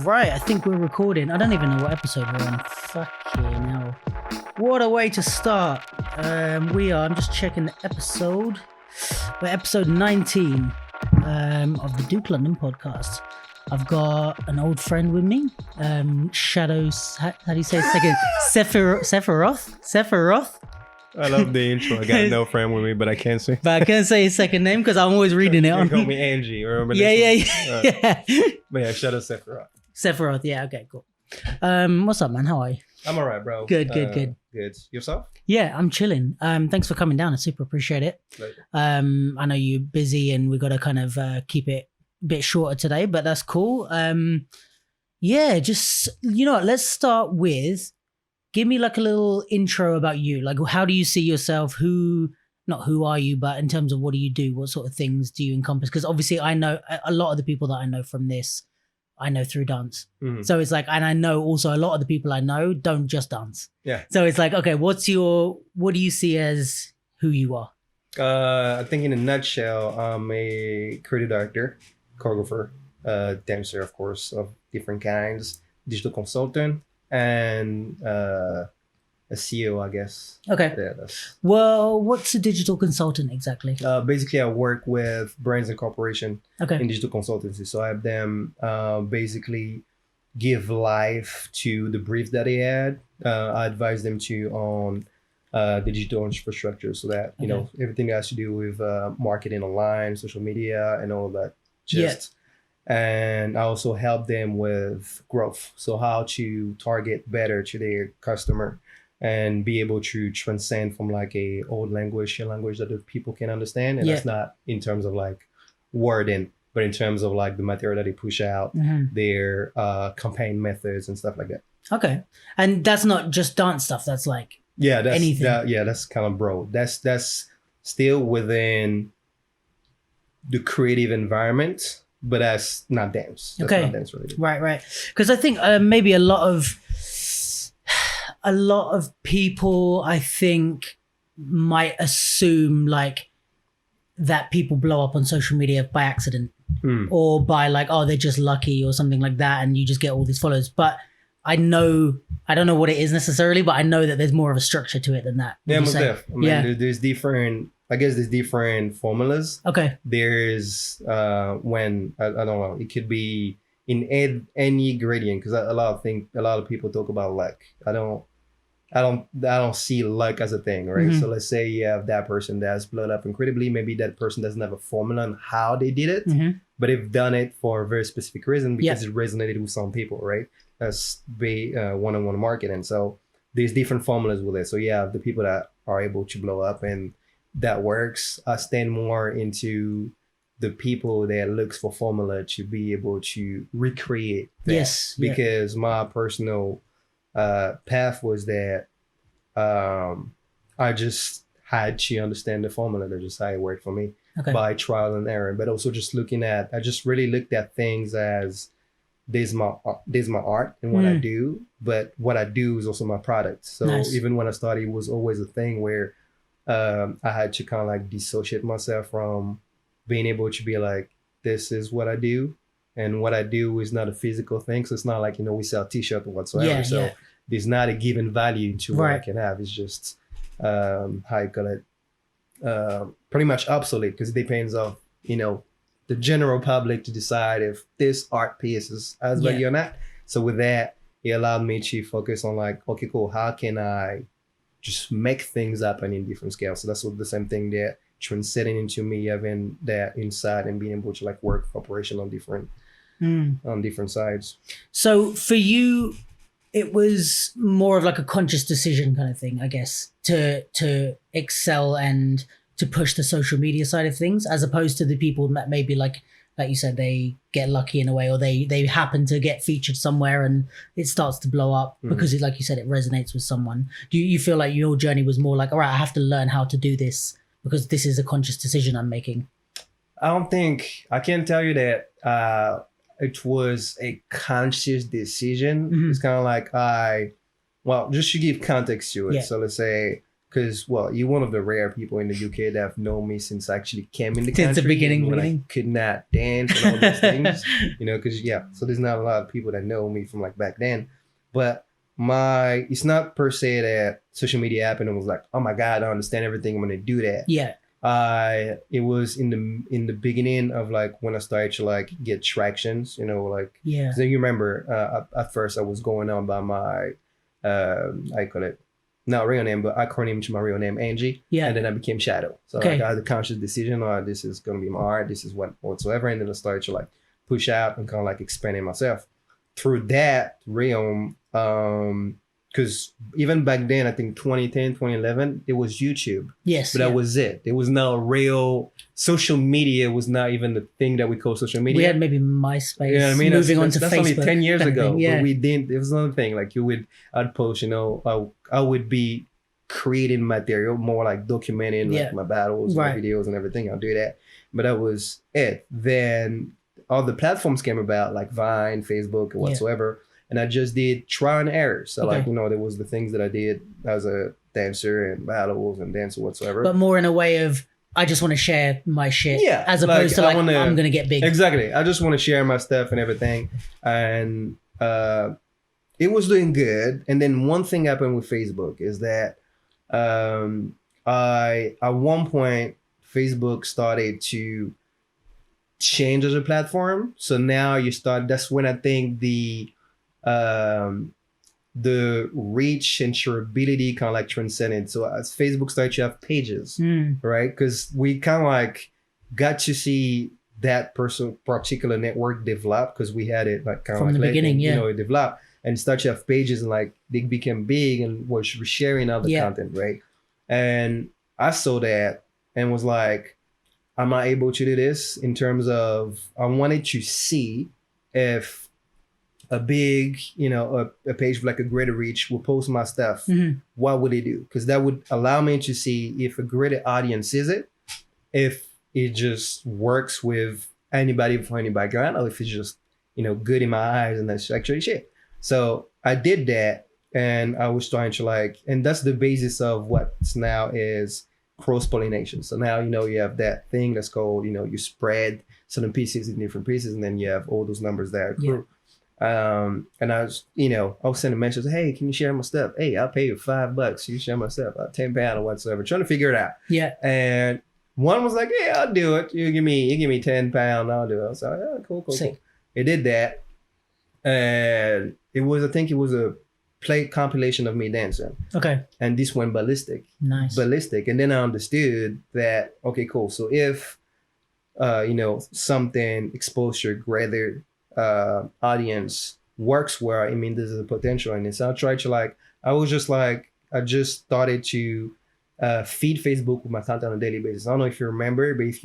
Right, I think we're recording. I don't even know what episode we're on. Fucking hell. What a way to start. I'm just checking the episode. We're episode 19 of the Duke London podcast. I've got an old friend with me, Shaadows. How do you say his second? Sefiroth? I love the intro. I got no friend with me, but I can't say. But I can't say his second name because I'm always reading it. You call me Angie. Remember yeah. But yeah, Shaadow Sefiroth. Sefiroth, yeah, okay, cool. What's up, man? How are you? I'm all right, bro. Good. Good. Yourself? Yeah, I'm chilling. Thanks for coming down. I super appreciate it. Pleasure. I know you're busy and we got to kind of keep it a bit shorter today, but that's cool. Yeah, just, you know what, let's start with, give me like a little intro about you. Like, how do you see yourself? Not who are you, but in terms of what do you do? What sort of things do you encompass? Because obviously I know a lot of the people that I know from this, I know through dance. Mm-hmm. So it's like, and I know also a lot of the people I know don't just dance. Yeah. So it's like, okay, what do you see as who you are? I think in a nutshell, I'm a creative director, choreographer, dancer, of course, of different kinds, digital consultant, and a CEO, I guess. Okay. Yeah, well, what's a digital consultant exactly? Basically, I work with brands and corporations in digital consultancy. So I have them basically give life to the brief that they had. I advise them on the digital infrastructure so that, you know, everything that has to do with marketing online, social media, and all of that. And I also help them with growth. So how to target better to their customer and be able to transcend from like a old language, a language that the people can understand. And that's not in terms of like wording, but in terms of like the material that they push out, their campaign methods and stuff like that. Okay. And that's not just dance stuff. That's like anything. That's kind of broad. That's still within the creative environment, but that's not dance. That's not dance related. Right. Because I think maybe a lot of people, I think, might assume like that people blow up on social media by accident or by like, oh, they're just lucky or something like that, and you just get all these followers. But I don't know what it is necessarally, but I know that there's more of a structure to it than that. Yeah, most definitely. There's different. I guess there's different formulas. Okay. There's when I don't know, it could be in any gradient, because a lot of people talk about luck. I don't see luck as a thing, right? Mm-hmm. So let's say you have that person that's blown up incredibly. Maybe that person doesn't have a formula on how they did it, but they've done it for a very specific reason because it resonated with some people, right? That's one-on-one marketing. So there's different formulas with it. So you have the people that are able to blow up and that works. I stand more into the people that looks for formula to be able to recreate that. Yes. Because my personal path was that I just had to understand the formula. That's just how it worked for me by trial and error. But also just I just really looked at things as this is my art and what I do, but what I do is also my product. So even when I started, it was always a thing where I had to kind of like dissociate myself from being able to be like, this is what I do. And what I do is not a physical thing. So it's not like, we sell t-shirt or whatsoever. There's not a given value to what I can have. It's just, how you call it, pretty much obsolete, because it depends on, the general public to decide if this art piece is as value or not. So with that, it allowed me to focus on like, okay, cool. How can I just make things happen in different scales? So that's what the same thing that transcending into me having that inside and being able to like work cooperation on different on different sides. So for you, it was more of like a conscious decision kind of thing, I guess, to excel and to push the social media side of things, as opposed to the people that maybe like you said, they get lucky in a way, or they happen to get featured somewhere and it starts to blow up because it, like you said, it resonates with someone. Do you feel like your journey was more like, all right, I have to learn how to do this because this is a conscious decision I'm making? I can tell you that it was a conscious decision. It's kind of like just to give context to it. Yeah. So let's say, because, you're one of the rare people in the UK that have known me since I actually came in the country. Since the beginning. I could not dance and all those things, because, so there's not a lot of people that know me from like back then. But it's not per se that social media happened and was like, oh my God, I understand everything, I'm going to do that. Yeah. It was in the beginning of like when I started to like get tractions, So you remember at first I was going on by my, I call it, not real name, but acronym to my real name, Angie. Yeah. And then I became Shaadow. So I had a conscious decision, this is going to be my art, this is whatsoever. And then I started to like push out and kind of like expanding myself through that realm. Because even back then, I think 2010, 2011, it was YouTube. Yes. But that was it. It was not real. Social media was not even the thing that we call social media. We had maybe MySpace. Yeah, I mean, moving on to that's Facebook. Only 10 years ago. Yeah. But we didn't. It was another thing. Like I'd post, I would be creating material, more like documenting like my battles, my videos and everything. I'll do that. But that was it. Then all the platforms came about, like Vine, Facebook, or whatsoever. And I just did trial and error. So there was the things that I did as a dancer and battles and dance or whatsoever. But more in a way of, I just want to share my shit. Yeah. As opposed to I'm going to get big. Exactly. I just want to share my stuff and everything. And it was doing good. And then one thing happened with Facebook is that at one point, Facebook started to change as a platform. So now that's when I think the reach and shareability kind of like transcended. So as Facebook started to have pages, right? Because we kind of like got to see that particular network develop because we had it like kind of from the beginning, it developed and started to have pages and like they became big and was sharing all the content, right? And I saw that and was like, am I able to do this in terms of, I wanted to see if a big, a page with like a greater reach will post my stuff. What would it do? Because that would allow me to see if a greater audience sees it, if it just works with anybody from any background, or if it's just, good in my eyes and that's actually shit. So I did that and I was trying to and that's the basis of what now is cross-pollination. So now, you have that thing that's called, you spread certain pieces in different pieces and then you have all those numbers that accrue. And I was, I'll send a message, hey, can you share my stuff? Hey, I'll pay you $5. You share my stuff, £10 or whatsoever. Trying to figure it out. Yeah. And one was like, yeah, I'll do it. You give me £10, I'll do it. I was like, yeah, cool. It did that. And I think it was a compilation of me dancing. Okay. And this went ballistic. Nice. Ballistic. And then I understood that, okay, cool. So if, something exposed to a greater audience works well, I mean, there's a potential in it. So I tried to I just started to feed Facebook with my content on a daily basis. I don't know if you remember, but if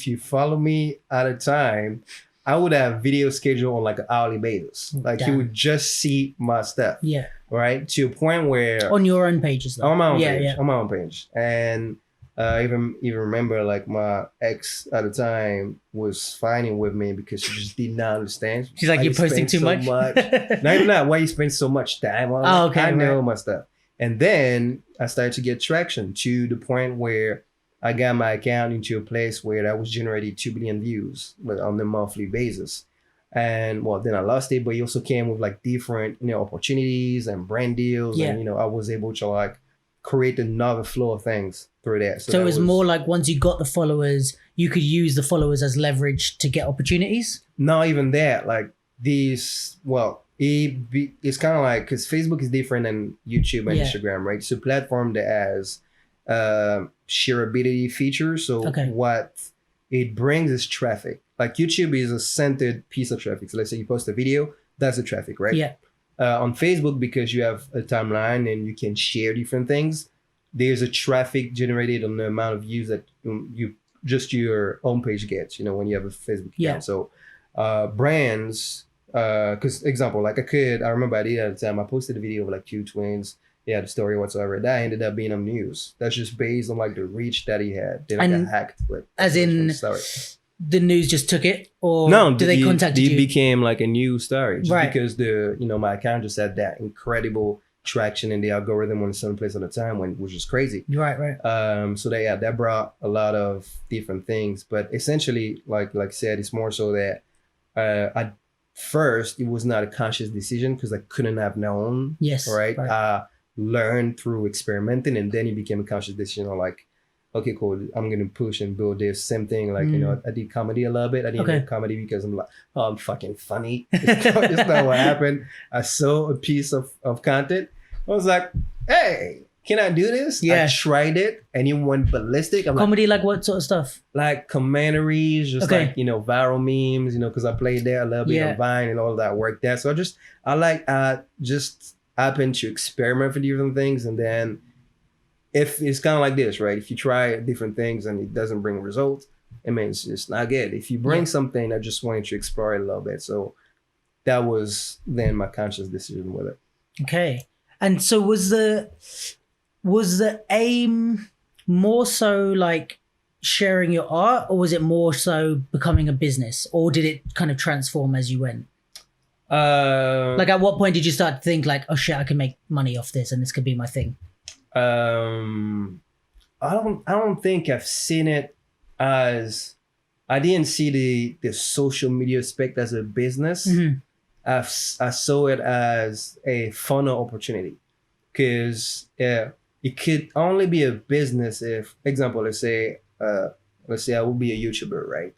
you follow me at a time, I would have video schedule on like an hourly basis. Like you would just see my stuff. Yeah. Right? To a point where on your own pages though. On my own page. On my own page. And I even remember like my ex at the time was fighting with me because she just did not understand. She's like, you're posting too much? Not even that. Why you spend so much time on it? Okay. I know my stuff. And then I started to get traction to the point where I got my account into a place where I was generating 2 billion views on a monthly basis. And then I lost it, but it also came with like different, opportunities and brand deals. Yeah. And, I was able to like create another flow of things through that. So it was more like once you got the followers, you could use the followers as leverage to get opportunities? Not even that. Like it's kind of like, because Facebook is different than YouTube and Instagram, right? It's a platform that has shareability features. So what it brings us traffic. Like YouTube is a centered piece of traffic. So let's say you post a video, that's the traffic, right? Yeah. On Facebook, because you have a timeline and you can share different things, there's a traffic generated on the amount of views that you just your homepage gets, when you have a Facebook account. So brands, because example, like I remember I did at the time, I posted a video of like two twins. He had a story whatsoever. That ended up being on news. That's just based on like the reach that he had. Then I got hacked. As in, the news just took it, or no? Did they contact you? It became like a news story, just right? Because my account just had that incredible traction in the algorithm on a certain place at a time, which is crazy. Right. So that brought a lot of different things, but essentially, like I said, it's more so that at first it was not a conscious decision because I couldn't have known. Yes. Right. Learned through experimenting, and then it became a conscious decision of like, okay, cool, I'm gonna push and build this. Same thing, like I did comedy a little bit. I didn't do comedy because I'm like, oh, I'm fucking funny. It's not what happened. I saw a piece of content. I was like, hey, can I do this? Yeah. I tried it and it went ballistic. I'm comedy, like what sort of stuff? Like commentaries, just like viral memes, because I played there a little bit on Vine and all that work there. So I just happen to experiment with different things, and then if it's kind of like this, right? If you try different things and it doesn't bring results, it means it's not good. If you bring something, I just wanted to explore it a little bit. So that was then my conscious decision with it. Okay. And so was the aim more so like sharing your art, or was it more so becoming a business, or did it kind of transform as you went? Like at what point did you start to think like, oh shit, I can make money off this and this could be my thing? I don't think I've seen it as, I didn't see the social media aspect as a business. I saw it as a funnel opportunity, because it could only be a business if, example, let's say I will be a YouTuber, right?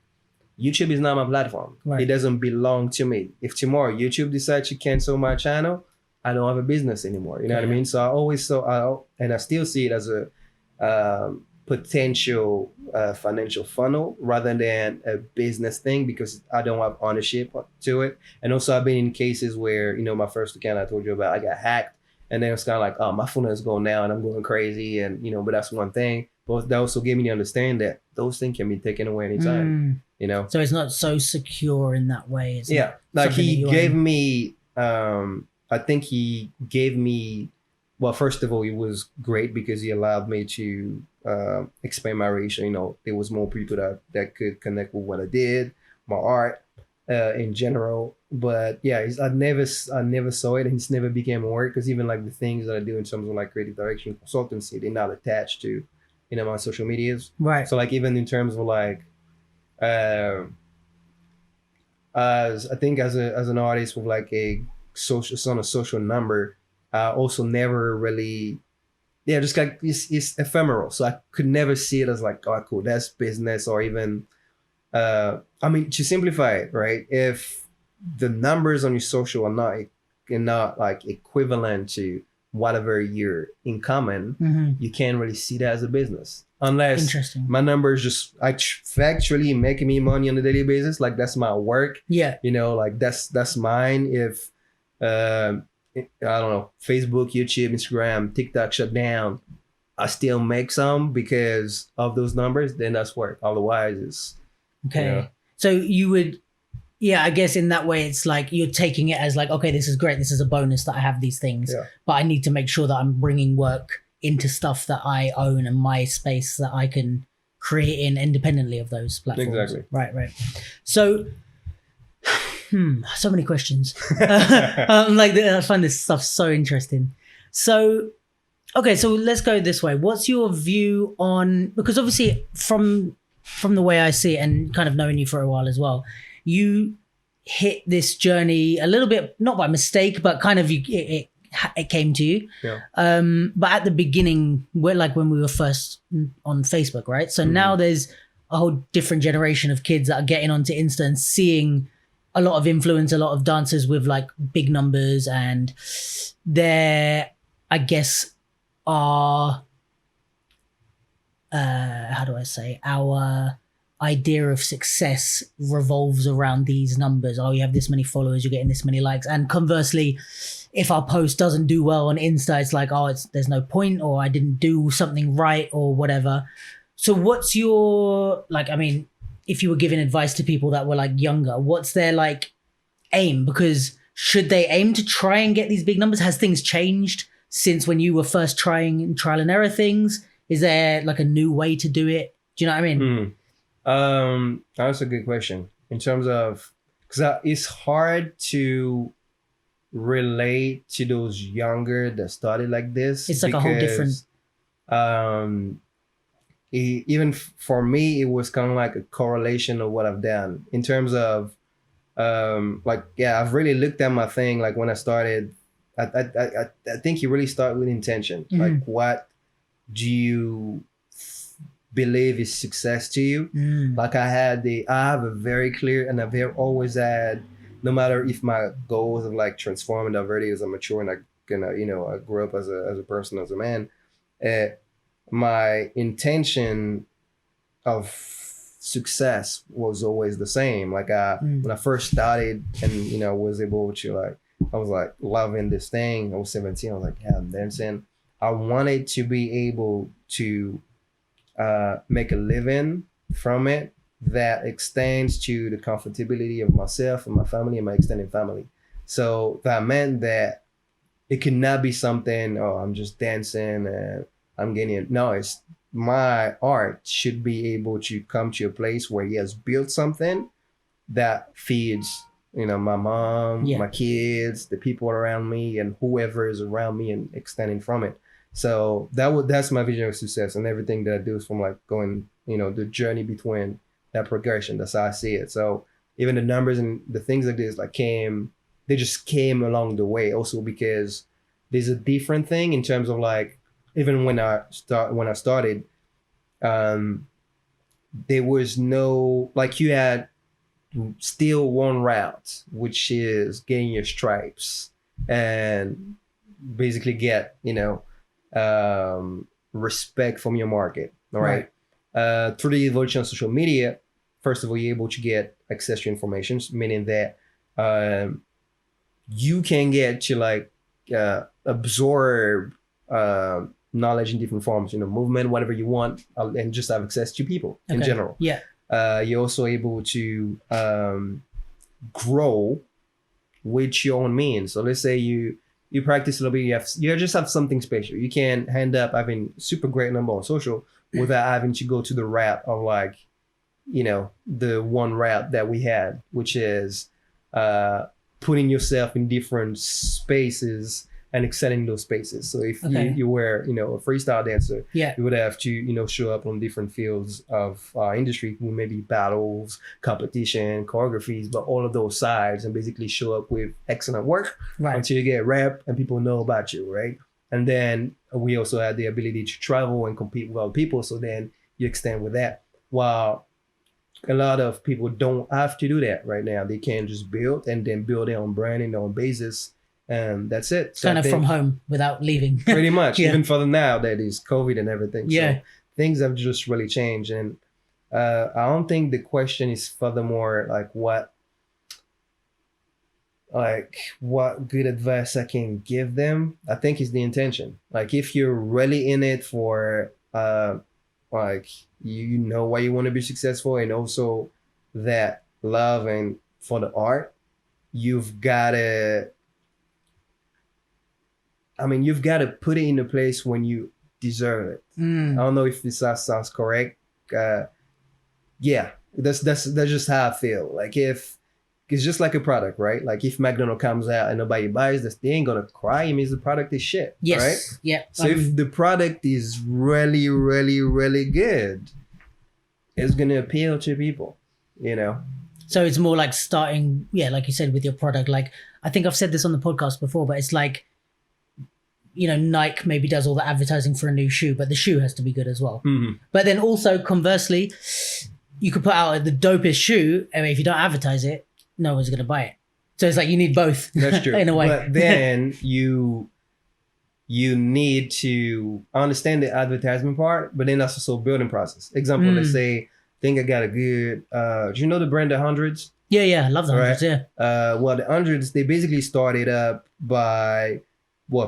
YouTube is not my platform. Right. It doesn't belong to me. If tomorrow YouTube decides to cancel my channel, I don't have a business anymore. You know what I mean? So I always saw, and I still see it as a potential financial funnel rather than a business thing, because I don't have ownership to it. And also I've been in cases where, my first account I told you about, I got hacked, and then it's kind of like, oh, my phone is going down and I'm going crazy. And, but that's one thing. But that also gave me to understand that those things can be taken away anytime, So it's not so secure in that way. It's like he gave me, I think he gave me, well, first of all, it was great because he allowed me to expand my reach. There was more people that could connect with what I did, my art in general. But yeah, I never saw it, and it's never became work, because even like the things that I do in terms of like creative direction consultancy, they're not attached to my social medias. Right. So like even in terms of like as I think as an artist with like a social number, I also never really just like it's ephemeral. So I could never see it as like, oh cool, that's business, or even I mean, to simplify it, right? If the numbers on your social are not like equivalent to whatever you're in common, you can't really see that as a business, unless my numbers just factually making me money on a daily basis. Like that's my work. Yeah. Like that's mine. If I don't know, Facebook, YouTube, Instagram, TikTok shut down, I still make some because of those numbers, then that's work. Otherwise it's okay. So you would, I guess in that way, it's like you're taking it as like, okay, this is great. This is a bonus that I have these things, but I need to make sure that I'm bringing work into stuff that I own and my space that I can create in independently of those platforms. Exactly. Right. So, so many questions. I find this stuff so interesting. So, okay, so let's go this way. What's your view on, because obviously from the way I see it and kind of knowing you for a while as well, you hit this journey a little bit, not by mistake, but kind of it came to you. Yeah. But at the beginning, when we were first on Facebook, right? So now there's a whole different generation of kids that are getting onto Insta and seeing a lot of influence, a lot of dancers with like big numbers, and there, I guess, are how do I say, our idea of success revolves around these numbers. Oh, you have this many followers, you're getting this many likes. And conversely, if our post doesn't do well on Insta, it's like, oh, there's no point, or I didn't do something right, or whatever. So what's your, like, I mean, if you were giving advice to people that were like younger, what's their like aim? Because should they aim to try and get these big numbers? Has things changed since when you were first trying trial and error things? Is there like a new way to do it? Do you know what I mean? That's a good question. In terms of, because it's hard to relate to those younger that started like this. It's like a whole different. Even for me, it was kind of like a correlation of what I've done in terms of, I've really looked at my thing. Like when I started, I think you really start with intention. Mm-hmm. Like, what do you believe is success to you? Like I have a very clear, and I've always had, no matter if my goals of like transforming already as I mature and I grew up as a person, as a man, my intention of success was always the same. Like when I first started and was able to I was like loving this thing. I was 17. I was like, yeah, I'm dancing. I wanted to be able to make a living from it that extends to the comfortability of myself and my family and my extended family. So that meant that it could not be something, oh, I'm just dancing and I'm getting it. No, it's my art should be able to come to a place where he has built something that feeds, my mom, my kids, the people around me, and whoever is around me and extending from it. So that's my vision of success, and everything that I do is from like going, the journey between that progression. That's how I see it. So even the numbers and the things like this, they just came along the way. Also because there's a different thing in terms of like, even when I started, there was no, like, you had still one route, which is getting your stripes and basically get, respect from your market. All right. Through the evolution of social media, first of all, you're able to get access to information, meaning that you can get to absorb knowledge in different forms, movement, whatever you want, and just have access to people in general. Yeah. You're also able to grow with your own means. So let's say you practice a little bit, you just have something special. You can end up having super great number on social without having to go to the route of the one route that we had, which is putting yourself in different spaces and excelling those spaces. So if you were, a freestyle dancer, you would have to, show up on different fields of industry, maybe battles, competition, choreographies, but all of those sides, and basically show up with excellent work until you get rep and people know about you, right? And then we also had the ability to travel and compete with other people. So then you extend with that. While a lot of people don't have to do that right now. They can just build and then build their own brand in their own basis. And that's it. So kind of from home without leaving. Pretty much. Even further now that is COVID and everything. Yeah. So things have just really changed. And I don't think the question is furthermore what good advice I can give them. I think it's the intention. Like if you're really in it for you know why you want to be successful, and also that love and for the art, you've got to put it in a place when you deserve it. I don't know if this sounds correct. That's just how I feel. Like if it's just like a product, right? Like if McDonald's comes out and nobody buys this, they ain't gonna cry. It means the product is shit. Yes. Right? Yeah. So if the product is really, really, really good, it's gonna appeal to people, So it's more like starting, like you said, with your product. Like I think I've said this on the podcast before, but it's like, Nike maybe does all the advertising for a new shoe, but the shoe has to be good as well. Mm-hmm. But then also conversely, you could put out the dopest shoe, and if you don't advertise it, no one's going to buy it. So it's like you need both. That's true. In a way. But then you need to understand the advertisement part, but then that's also building process. Example, let's say think I got a good. Do you know the brand The Hundreds? Yeah, I love the hundreds. Right. Yeah. Well, the hundreds, they basically started up by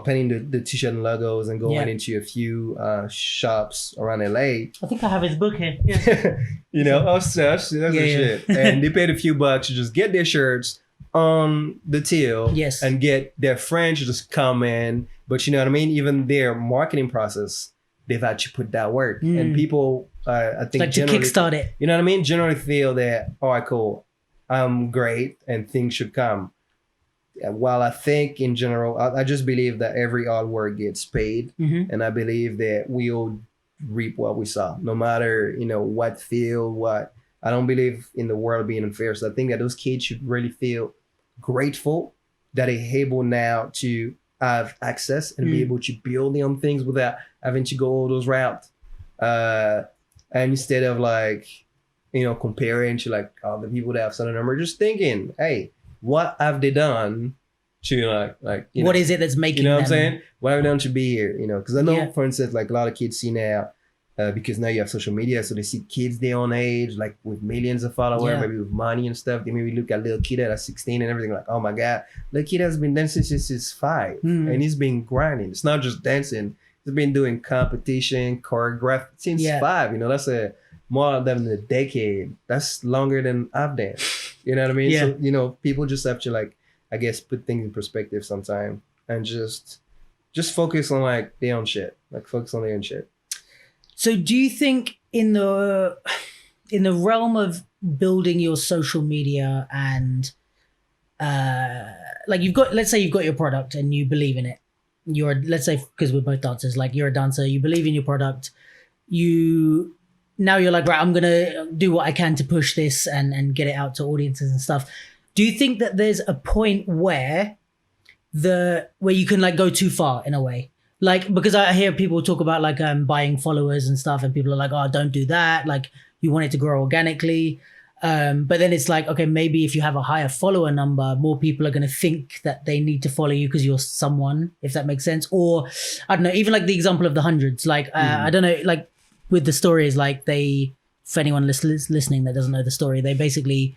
painting the t-shirt and logos and going into a few shops around LA. I think I have his book here. Yeah. That's the shit. And they paid a few bucks to just get their shirts on the till, and get their friends to just come in. But you know what I mean? Even their marketing process, they've actually put that work. And people, I think, like to kickstart it. You know what I mean? Generally feel that, all right, cool, I'm great, and things should come. While I think in general, I just believe that every artwork gets paid, and I believe that we'll reap what we sow, no matter what field, what. I don't believe in the world being unfair, so I think that those kids should really feel grateful that they're able now to have access and be able to build them things without having to go all those routes, and instead of comparing to the people that have certain number, just thinking, hey, what have they done to what is it that's making what I'm saying? What have they done to be here? Because I know, for instance, a lot of kids see now, because now you have social media, so they see kids their own age, with millions of followers, maybe with money and stuff. They maybe look at little kid at 16 and everything, oh my God, the kid has been dancing since he's 5, and he's been grinding. It's not just dancing; he's been doing competition, choreographed since 5. That's more than a decade. That's longer than I've danced. You know what I mean? Yeah. So, people just have to I guess, put things in perspective sometime and just focus on their own shit. Focus on their own shit. So do you think in the realm of building your social media and let's say you've got your product and you believe in it. Let's say, because we're both dancers, you're a dancer, you believe in your product, now you're right, I'm going to do what I can to push this and get it out to audiences and stuff. Do you think that there's a point where you can go too far in a way? Because I hear people talk about buying followers and stuff, and people are oh, don't do that. You want it to grow organically. But then it's okay, maybe if you have a higher follower number, more people are going to think that they need to follow you because you're someone, if that makes sense. Or I don't know, even the example of the hundreds, I don't know, with the story is for anyone listening that doesn't know the story, they basically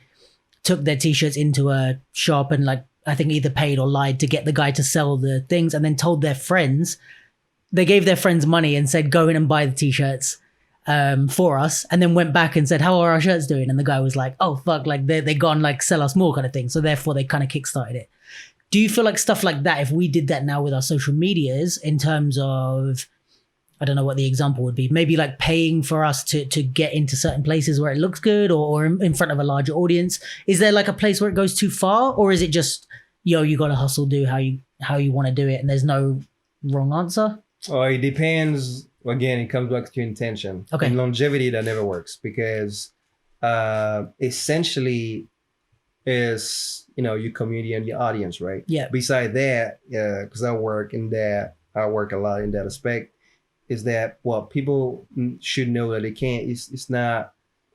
took their t-shirts into a shop and I think either paid or lied to get the guy to sell the things, and then told their friends, they gave their friends money and said, go in and buy the t-shirts for us, and then went back and said, how are our shirts doing? And the guy was oh fuck, they gone sell us more kind of thing. So therefore they kind of kickstarted it. Do you feel stuff like that, if we did that now with our social medias, in terms of, I don't know what the example would be, maybe paying for us to get into certain places where it looks good, or in front of a larger audience? Is there a place where it goes too far, or is it just, you got to hustle, do how you want to do it, and there's no wrong answer? Oh, it depends. Again, it comes back to intention. Okay. In longevity, that never works, because essentially is, your community and your audience, right? Yeah. Beside that, because I work a lot in that aspect, is that people should know that it's not,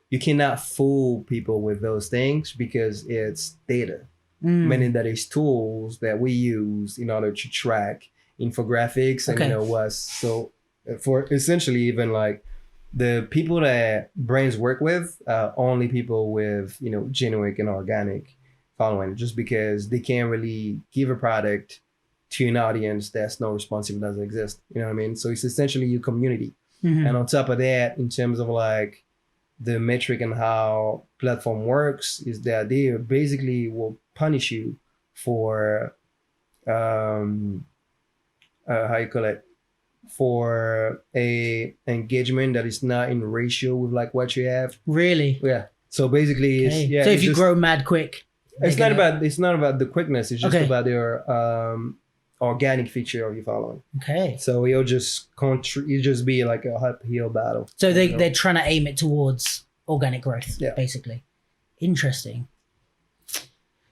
you cannot fool people with those things, because it's data, meaning that it's tools that we use in order to track infographics and so for essentially even the people that brands work with, only people with genuine and organic following, just because they can't really give a product to an audience that's not responsive, doesn't exist. You know what I mean? So it's essentially your community. And on top of that, in terms of the metric and how platform works, is that they basically will punish you for how you call it, for a engagement that is not in ratio with what you have. Really? Yeah. So basically, so if you grow mad quick, it's not about the quickness. It's just about your organic feature of your following. Okay. So you'll just be like a uphill battle. So they're trying to aim it towards organic growth, basically. Interesting.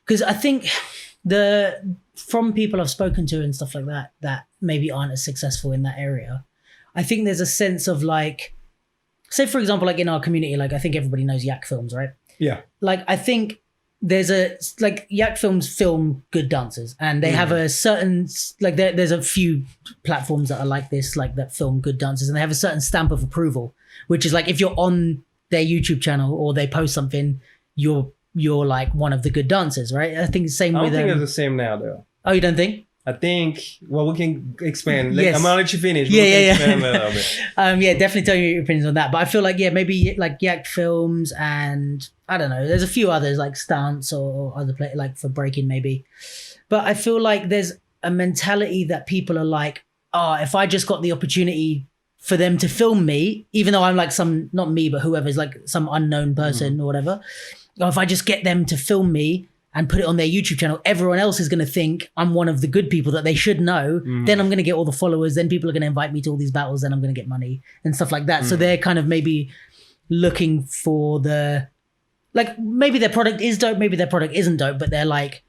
Because I think from people I've spoken to and stuff like that maybe aren't as successful in that area, I think there's a sense of say for example, in our community, I think everybody knows Yak Films, right? Yeah. I think there's Yak Films film good dancers, and they have a certain there's a few platforms that are like this, that film good dancers, and they have a certain stamp of approval, which is if you're on their YouTube channel or they post something, you're like one of the good dancers, right? I think the same I with don't think it's the same now, though. Oh, you don't think? I think, well, we can expand. Yes. I'm going to let you finish. Expand a little bit. Yeah, definitely tell me your opinions on that. But I feel like, maybe like Yak Films and I don't know, there's a few others like Stance or other play like for breaking maybe. But I feel like there's a mentality that people are like, oh, if I just got the opportunity for them to film me, even though I'm like some, not me, but whoever's like some unknown person or whatever, or if I just get them to film me and put it on their YouTube channel, everyone else is going to think I'm one of the good people that they should know. Then I'm going to get all the followers. Then people are going to invite me to all these battles. Then I'm going to get money and stuff like that. So they're kind of maybe looking for like maybe their product is dope, maybe their product isn't dope, but they're like,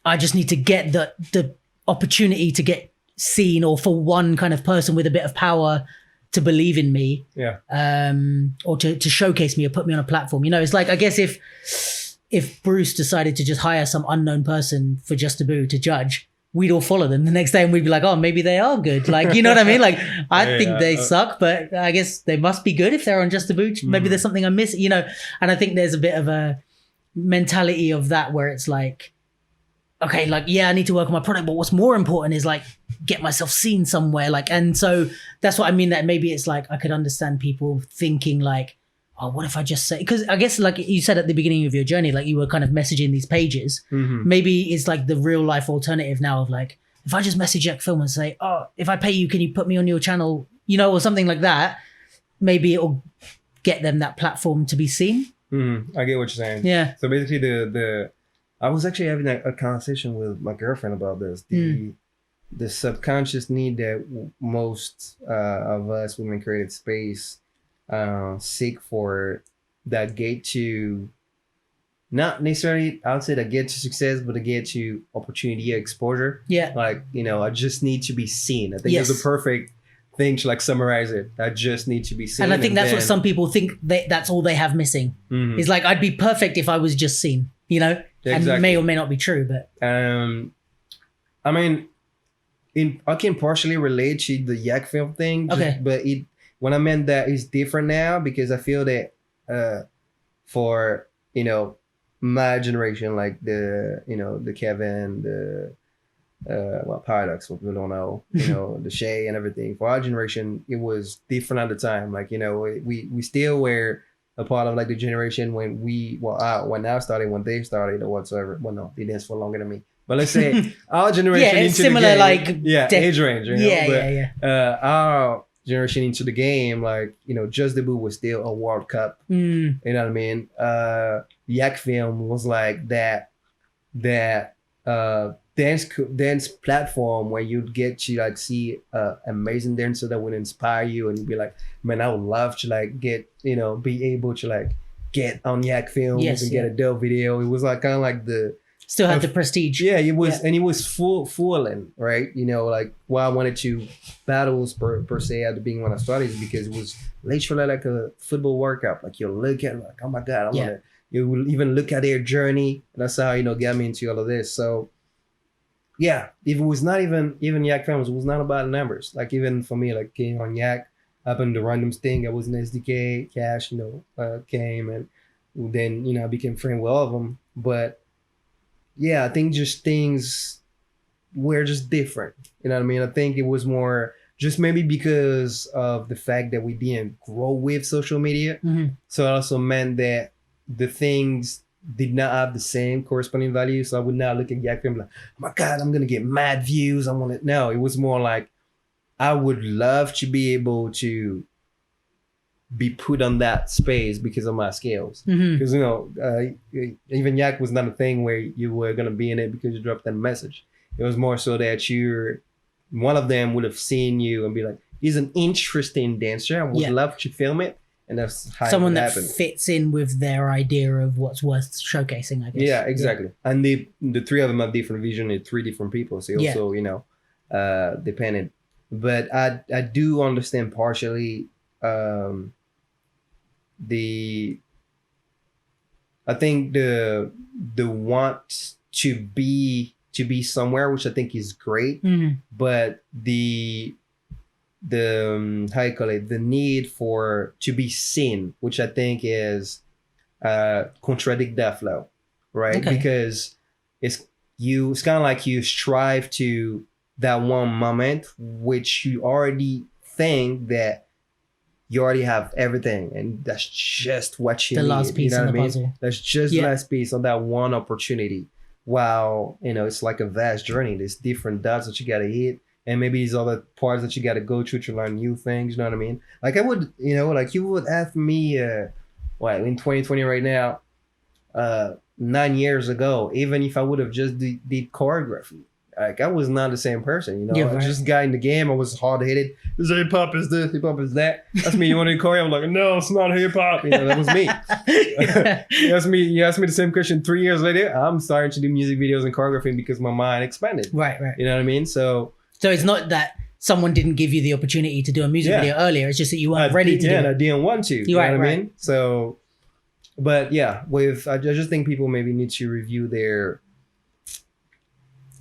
I just need to get the opportunity to get seen, or for one kind of person with a bit of power to believe in me, or to showcase me or put me on a platform. It's like, I guess if Bruce decided to just hire some unknown person for Just Taboo to judge, we'd all follow them the next day and we'd be like, oh, maybe they are good. Like, you know what I mean? Like, I think they suck, but I guess they must be good if they're on Just Taboo. Maybe there's something I'm missing, and I think there's a bit of a mentality of that where it's like, okay, like, I need to work on my product, but what's more important is like get myself seen somewhere. Like, and so that's what I mean, that maybe it's like, I could understand people thinking like, oh, what if I just say, because I guess like you said at the beginning of your journey, like you were kind of messaging these pages. Maybe it's like the real life alternative now of like, if I just message Yak Film and say, oh, if I pay you, can you put me on your channel, or something like that, maybe it'll get them that platform to be seen. I get what you're saying. Yeah. So basically I was actually having a conversation with my girlfriend about this. The subconscious need that most of us women creative space seek for, that gate to, not necessarily I would say that get to success, but to get to opportunity, exposure. Yeah. Like, I just need to be seen. I think that's the perfect thing to like summarize it. I just need to be seen. And I think that's what some people think that's all they have missing. Is like, I'd be perfect if I was just seen, Exactly. And may or may not be true, but I mean, I can partially relate to the Yak Film thing. But when I meant that it's different now, because I feel that for my generation, like the Kevin, the Paradox, what people don't know, the Shay and everything. For our generation, it was different at the time. Like, we still were a part of like the generation when when I started, when they started, or whatsoever. Well, no, they danced for longer than me. But let's say our generation into similar, the game, age range, our generation into the game, like, Just Debut was still a World Cup. You know what I mean? Yak Film was like that dance platform where you'd get to like see amazing dancer that would inspire you, and you'd be like, man, I would love to like get, be able to like get on Yak Films and get a dope video. It was like kind of like still had the prestige. Yeah, it was, and it was fooling, right? Like why I wanted to battles per se at the beginning when I started is because it was literally like a football workout. Like you look at like, oh my God, you will even look at their journey. And that's how, got me into all of this. So yeah, if it was not even Yak Films, it was not about numbers. Like even for me, like getting on Yak, happened the random thing. I was in SDK, Cash, came, and then, I became friend with all of them. But yeah, I think just things were just different. You know what I mean? I think it was more just maybe because of the fact that we didn't grow with social media. So it also meant that the things did not have the same corresponding value. So I would not look at Yak Film like, oh my God, I'm going to get mad views. I want it. No, it was more like, I would love to be able to be put on that space because of my skills. Because, even Yak was not a thing where you were going to be in it because you dropped that message. It was more so that one of them would have seen you and be like, he's an interesting dancer. I would love to film it. And that's how someone that fits in with their idea of what's worth showcasing, I guess. Yeah, exactly. And the three of them have different vision. It's three different people. So also, dependent. But I do understand partially I think the want to be somewhere, which I think is great, but the how you call it, the need to be seen, which I think is contradict that flow, right? Okay. Because it's kind of like you strive to that one moment which you already think that you already have everything, and that's just what you need. The last piece in the puzzle. That's just the last piece of that one opportunity. Wow, it's like a vast journey. There's different dots that you gotta hit, and maybe these other parts that you gotta go through to learn new things. You know what I mean? Like I would, like you would ask me, in 2020 right now, 9 years ago, even if I would have just did choreography, like I was not the same person. I just got in the game. I was hard headed. This hip hop is this, hip hop is that. That's me. You want to choreo? I'm like, no, it's not hip hop. That was me. You asked me the same question 3 years later. I'm starting to do music videos and choreography because my mind expanded. Right. You know what I mean? So it's not that someone didn't give you the opportunity to do a music video earlier. It's just that you weren't ready to do it. Yeah, I didn't want to. You know what I mean? So, but yeah, I just think people maybe need to review their.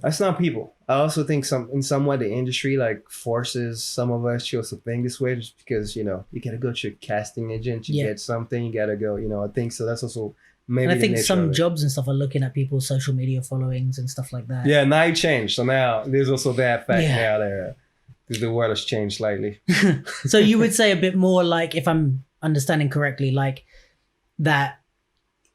That's not people. I also think in some way the industry like forces some of us to also think this way, just because you gotta go to a casting agent to get something. You gotta go. I think so. That's also maybe. And I think some jobs and stuff are looking at people's social media followings and stuff like that. Yeah, now it changed. So now there's also that fact now there, because the world has changed slightly. So you would say a bit more like, if I'm understanding correctly, like that.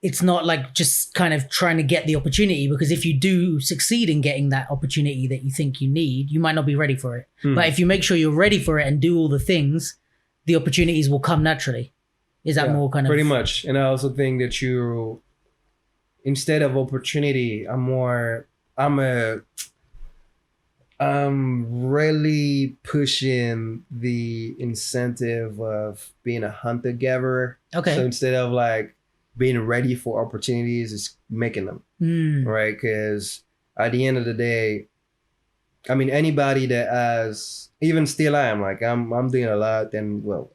It's not like just kind of trying to get the opportunity, because if you do succeed in getting that opportunity that you think you need, you might not be ready for it. But if you make sure you're ready for it and do all the things, the opportunities will come naturally. Is that more kind of... Pretty much. And I also think that instead of opportunity, I'm really pushing the incentive of being a hunter-gatherer. Okay. So instead of like being ready for opportunities, is making them, right? Because at the end of the day, I mean, anybody that has, even still I am, like I'm doing a lot, and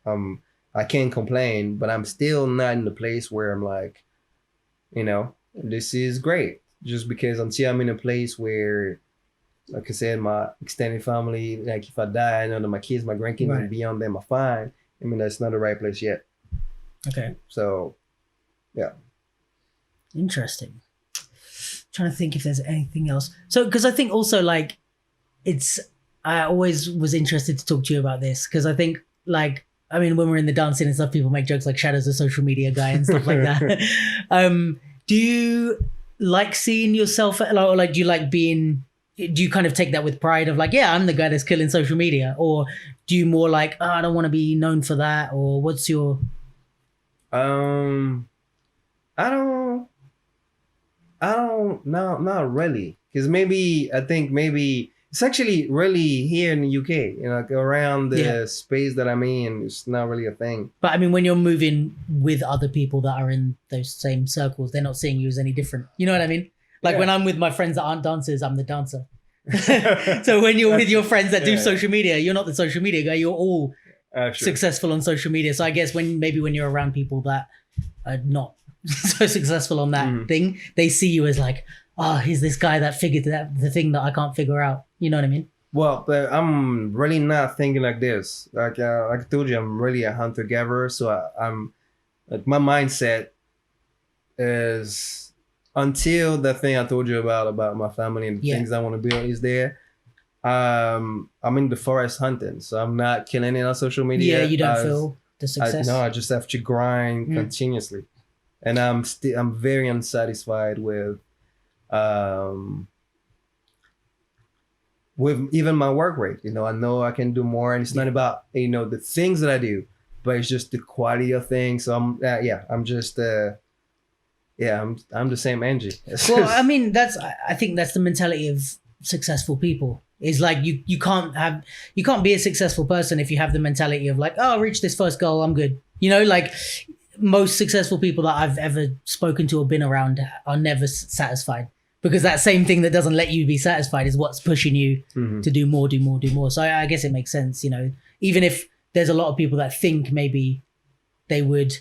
I can't complain, but I'm still not in the place where I'm like, this is great. Just because until I'm in a place where, like I said, my extended family, like if I die, I know that my kids, my grandkids, and beyond them are fine. I mean, that's not the right place yet. Okay. So... yeah. Interesting. Trying to think if there's anything else. So, because I think also like I always was interested to talk to you about this, because I think like, I mean, when we're in the dancing and stuff, people make jokes like Shaadows, a social media guy and stuff like that. Do you like seeing yourself, or like, do you kind of take that with pride of like, yeah, I'm the guy that's killing social media? Or do you more like, I don't want to be known for that? Or what's your... I don't know, not really. Because I think maybe it's actually really here in the UK, like around the space that I'm in, it's not really a thing. But I mean, when you're moving with other people that are in those same circles, they're not seeing you as any different. You know what I mean? Like when I'm with my friends that aren't dancers, I'm the dancer. So when you're with your friends that do social media, you're not the social media guy. You're all successful on social media. So I guess when you're around people that are not so successful on that thing, they see you as like, he's this guy that figured the thing that I can't figure out. You know what I mean? Well, but I'm really not thinking like this. Like I told you, I'm really a hunter-gatherer. So I'm like, my mindset is, until the thing I told you about my family and the things I want to build is there. I'm in the forest hunting, so I'm not killing it on social media. Yeah, you don't feel the success. I just have to grind continuously, and I'm very unsatisfied with even my work rate. I know I can do more, and it's not about the things that I do, but it's just the quality of things. So I'm just I'm the same Angie. Well, I mean, I think that's the mentality of successful people. Is like you can't be a successful person if you have the mentality of like, I'll reach this first goal, I'm good. Like most successful people that I've ever spoken to or been around are never satisfied, because that same thing that doesn't let you be satisfied is what's pushing you to do more. So I guess it makes sense, even if there's a lot of people that think maybe they would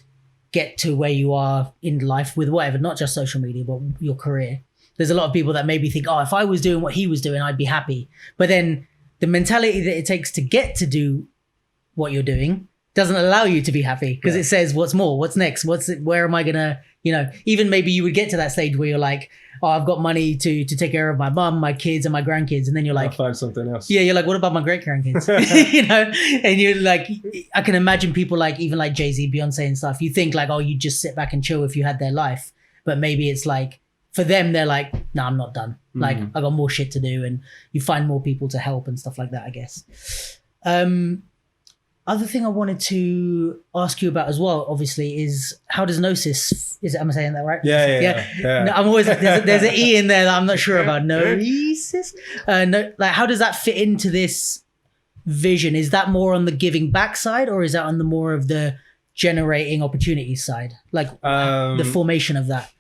get to where you are in life with whatever, not just social media, but your career. There's a lot of people that maybe think, if I was doing what he was doing, I'd be happy. But then the mentality that it takes to get to do what you're doing doesn't allow you to be happy because it says what's more, what's next, where am I gonna, even maybe you would get to that stage where you're like, oh, I've got money to take care of my mum, my kids and my grandkids, and then you're like, I'll find something else. Yeah, you're like, what about my great grandkids? And you're like, I can imagine people like even like Jay-Z, Beyonce and stuff. You think like, oh, you just sit back and chill if you had their life, but maybe it's like for them, they're like, no, I'm not done. Like I got more shit to do, and you find more people to help and stuff like that, I guess. Other thing I wanted to ask you about as well, obviously, is how does Gnosis, am I saying that right? Yeah. No, I'm always like, there's an E in there that I'm not sure about. Gnosis? Like, how does that fit into this vision? Is that more on the giving back side, or is that on the more of the generating opportunities side? Like the formation of that?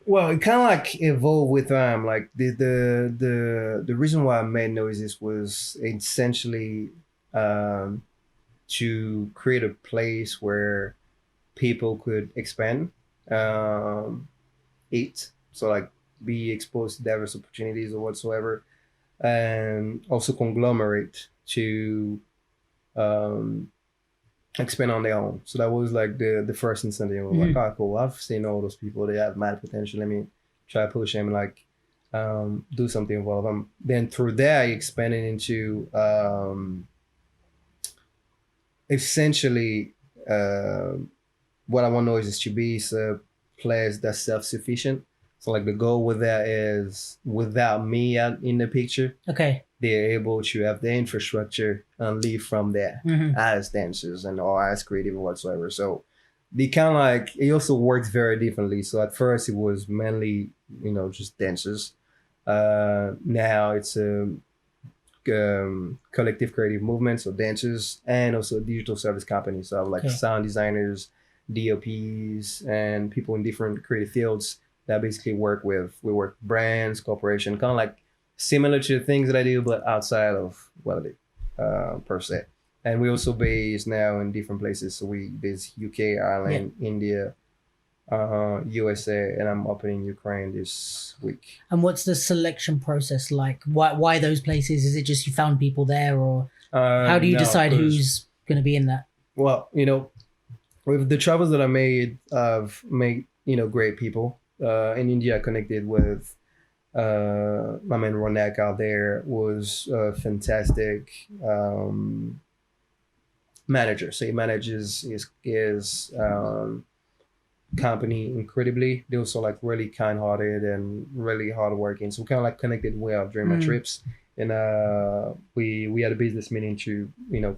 Well, it kind of like evolved with time. Like the reason why I made Noises was essentially to create a place where people could expand, eat, so like be exposed to diverse opportunities or whatsoever, and also conglomerate to expand on their own. So that was like the first incentive. I was like, oh, cool, I've seen all those people, they have mad potential, let me try to push them and like do something with all of them. Then through that, I expanded into essentially what I want Noises to be is a place that's self-sufficient. So like the goal with that is without me out in the picture, they're able to have the infrastructure and live from there as dancers and or as creative or whatsoever. So they kind of like, it also works very differently. So at first it was mainly, just dancers. Now it's a collective creative movement, so dancers, and also a digital service company. So I have like sound designers, DOPs, and people in different creative fields that basically work with brands, corporation, kind of like similar to the things that I do, but outside of what I do per se. And we also based now in different places. So we based UK, Ireland, India, USA, and I'm up in Ukraine this week. And what's the selection process like? Why those places? Is it just you found people there, or how do you decide who's going to be in that? Well, with the travels that I made, I've made great people. In India, I connected with my man Ronak out there, was a fantastic manager. So he manages his company incredibly. They also like really kind-hearted and really hardworking. So we kind of like connected well during my trips. And we had a business meeting to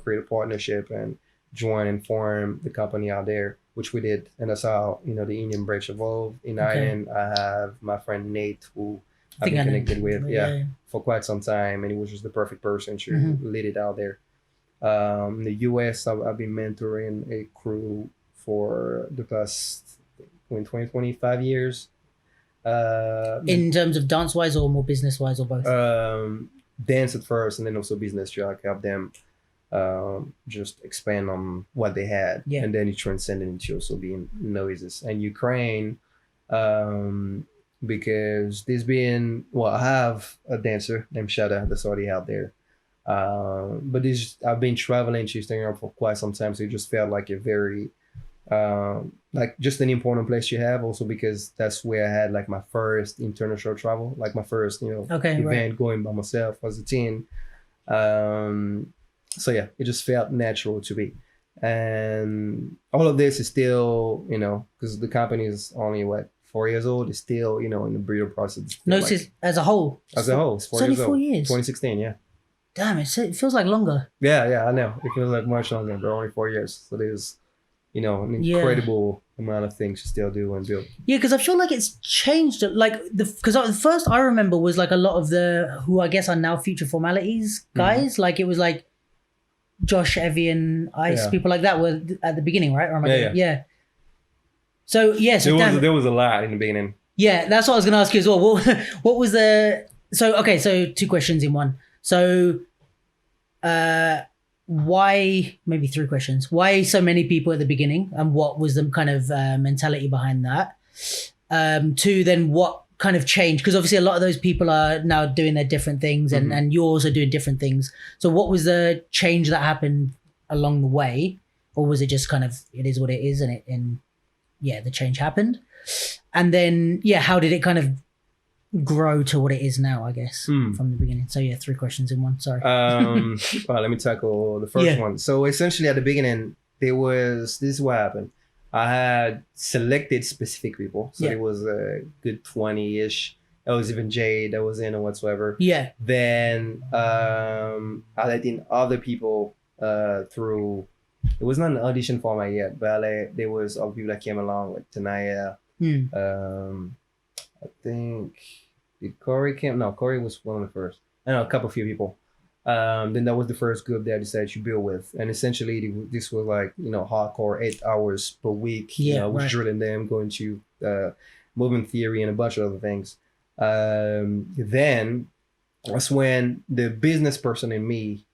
create a partnership and join and form the company out there, which we did. And that's how the Indian branch evolved. In Ireland, I have my friend Nate, who I've been connected with for quite some time, and he was just the perfect person to lead it out there. In the US, I've been mentoring a crew for the past 25 years. In terms of dance wise or more business wise, or both? Dance at first, and then also business to like help them just expand on what they had. And then it transcended into also being Noises. And Ukraine, because I have a dancer named Shaadow that's already out there. But I've been traveling to Eastern Europe for quite some time, so it just felt like a very like just an important place to have, also because that's where I had like my first international travel, like my first event going by myself as a teen. So yeah, it just felt natural to be. And all of this is still, because the company is only 4 years old, it's still, in the breeder process. Gnosis as a whole? As a whole, it's 4 years old. 4 years? 2016, yeah. Damn, it feels like longer. Yeah, I know. It feels like much longer, but only 4 years. So there's, an incredible amount of things to still do and build. Yeah, because I feel like it's changed. Like, because the first I remember was like a lot of who I guess are now Future Formalities guys. Like, it was like Josh, Evian, Ice, people like that were at the beginning, right? Or am I yeah. So, yes. Yeah, there was a lot in the beginning. Yeah, that's what I was going to ask you as well. What was so 2 questions in one. So, why, maybe 3 questions. Why so many people at the beginning, and what was the kind of mentality behind that? 2, then what kind of change? Because obviously a lot of those people are now doing their different things, and yours are doing different things. So what was the change that happened along the way? Or was it just kind of, it is what it is, and the change happened? And then, how did it kind of grow to what it is now, I guess, from the beginning? So 3 questions in one, sorry. Well, let me tackle the first one. So essentially at the beginning, this is what happened. I had selected specific people. So it was a good 20-ish. That was even Jade that was in or whatsoever. Yeah. Then I let in other people through, it was not an audition format yet, but there was other people that came along, like Tanaya. I think, did Corey came? No, Corey was one of the first. I know, a few people. Then that was the first group that I decided to build with. And essentially this was like, hardcore 8 hours per week. I was drilling them, going to movement theory and a bunch of other things. Then that's when the business person in me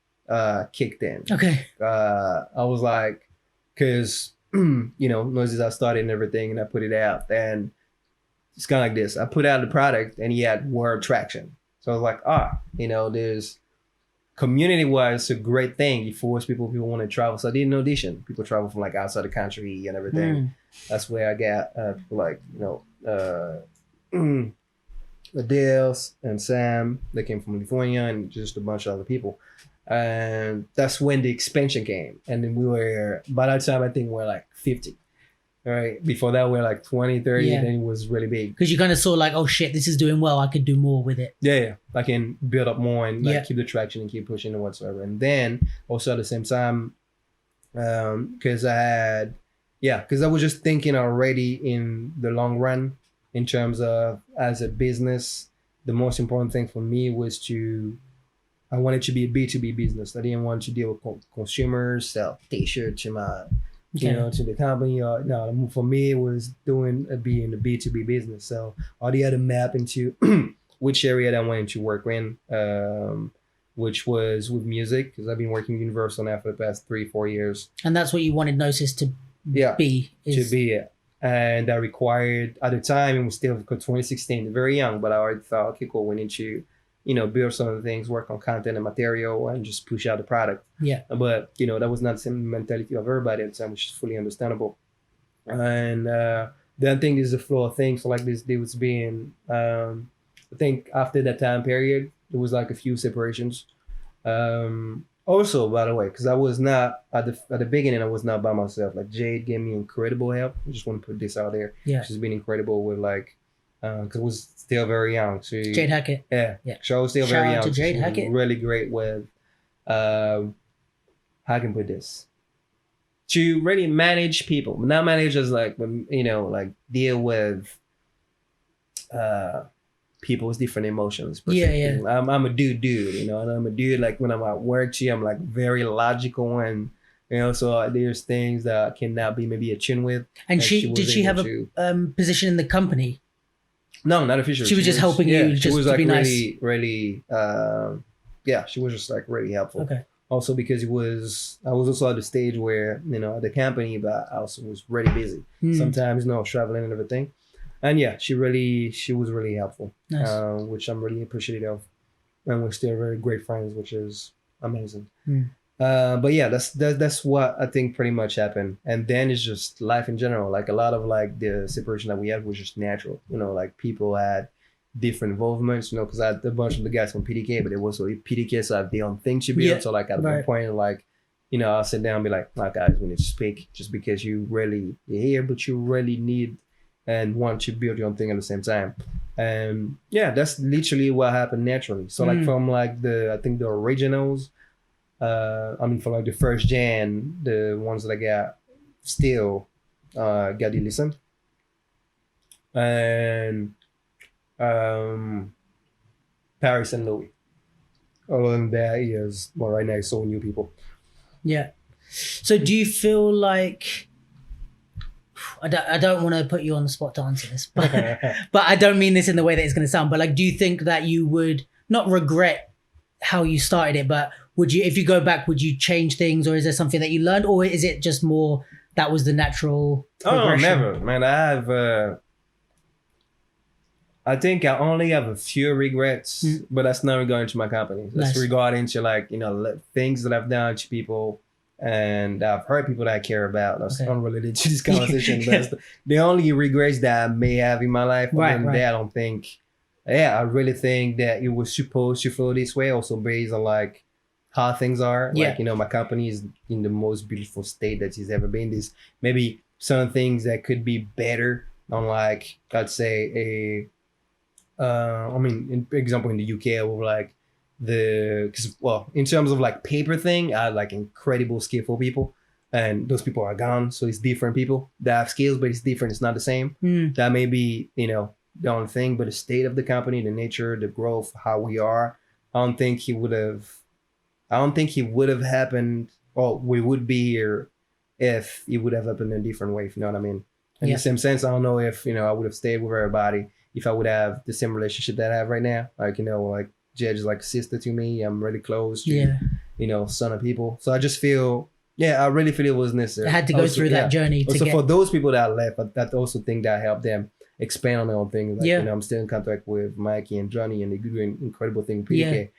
kicked in. Okay. I was like, because, noises I started and everything, and I put it out. And it's kind of like this. I put out the product and he had word traction. So I was like, there's community-wise, a great thing. You force people want to travel. So I did an audition. People travel from like outside the country and everything. That's where I got people like, Adele and Sam. They came from Lithuania and just a bunch of other people. And that's when the expansion came. And then by that time, I think we were like 50. All right. Before that, we were like 20, 30. And then it was really big. Because you kind of saw like, oh shit, this is doing well. I could do more with it. Yeah. I can build up more and keep the traction and keep pushing and whatsoever. And then also at the same time, because I was just thinking already in the long run in terms of as a business, the most important thing for me was I wanted to be a B2B business. I didn't want to deal with consumers, sell t-shirts to to the company. No, for me, it was being a B2B business. So I already had a map into which area that I wanted to work in, which was with music, because I've been working with Universal now for the past 3-4 years. And that's what you wanted Gnosis to be? And that required, at the time, it was still 2016, very young, but I already thought, okay, cool, we need to build some of the things, work on content and material, and just push out the product. Yeah. But, that was not the same mentality of everybody at the time, which is fully understandable. And then I think there's a flow of things. So like this, there was being, I think after that time period, there was like a few separations. Also, by the way, because I was not, at the beginning, I was not by myself. Like Jade gave me incredible help. I just want to put this out there. Yeah. She's been incredible with like, because I was still very young. Jade Hackett. Yeah. She was still very young. To Jade Hackett. Really great with, how can I put this? To really manage people. Not manage as like, like deal with people's different emotions. Yeah. I'm a dude, and I'm a dude, like when I'm at work, I'm like very logical and, so there's things that I cannot be maybe attuned with. And did she have a position in the company? No, not officially. She was just helping you. She was like be really, really, she was just like really helpful. Okay. Also because I was also at the stage where, at the company, but I also was really busy. Sometimes, traveling and everything. And she was really helpful, nice. Which I'm really appreciative of. And we're still very great friends, which is amazing. But that's what I think pretty much happened. And then it's just life in general. Like a lot of like the separation that we had was just natural. Like people had different involvements, because I had a bunch of the guys from PDK, but it was also PDK, so I had their own thing to build. So like at one point, like, I'll sit down and be like, guys, we need to speak, just because you're here, but you really need and want to build your own thing at the same time. And that's literally what happened naturally. So like from like I think the originals, from like the first gen, the ones that I got still got to listen. And Paris and Louis. Other than that, right now it's all new people. Yeah. So do you feel like, I don't want to put you on the spot to answer this, but I don't mean this in the way that it's going to sound, but like, do you think that you would not regret how you started it, but would you, if you go back, would you change things, or is there something that you learned, or is it just more that was the natural progression? Oh, never, man. I think I only have a few regrets, but that's not regarding to my company. That's regarding to like, things that I've done to people and I've hurt people that I care about. That's unrelated to this conversation. But the only regrets that I may have in my life. Other than that, I don't think, I really think that it was supposed to flow this way, also based on like how things are. Like, my company is in the most beautiful state that it's ever been. There's maybe some things that could be better on like, I'd say in example, in the UK, with like in terms of like paper thing, I had like incredible skillful people, and those people are gone. So it's different people that have skills, but it's different. It's not the same. That may be, the only thing, but the state of the company, the nature, the growth, how we are, I don't think he would have happened, or we would be here if it would have happened in a different way, if you know what I mean. In the same sense, I don't know if, I would have stayed with everybody if I would have the same relationship that I have right now. Like, like Jed is like a sister to me. I'm really close to, son of people. So I just feel, I really feel it was necessary. I had to go through that journey to get. For those people that left, I also think that helped them expand on their own things. Like, I'm still in contact with Mikey and Johnny, and they're doing incredible things with PDK,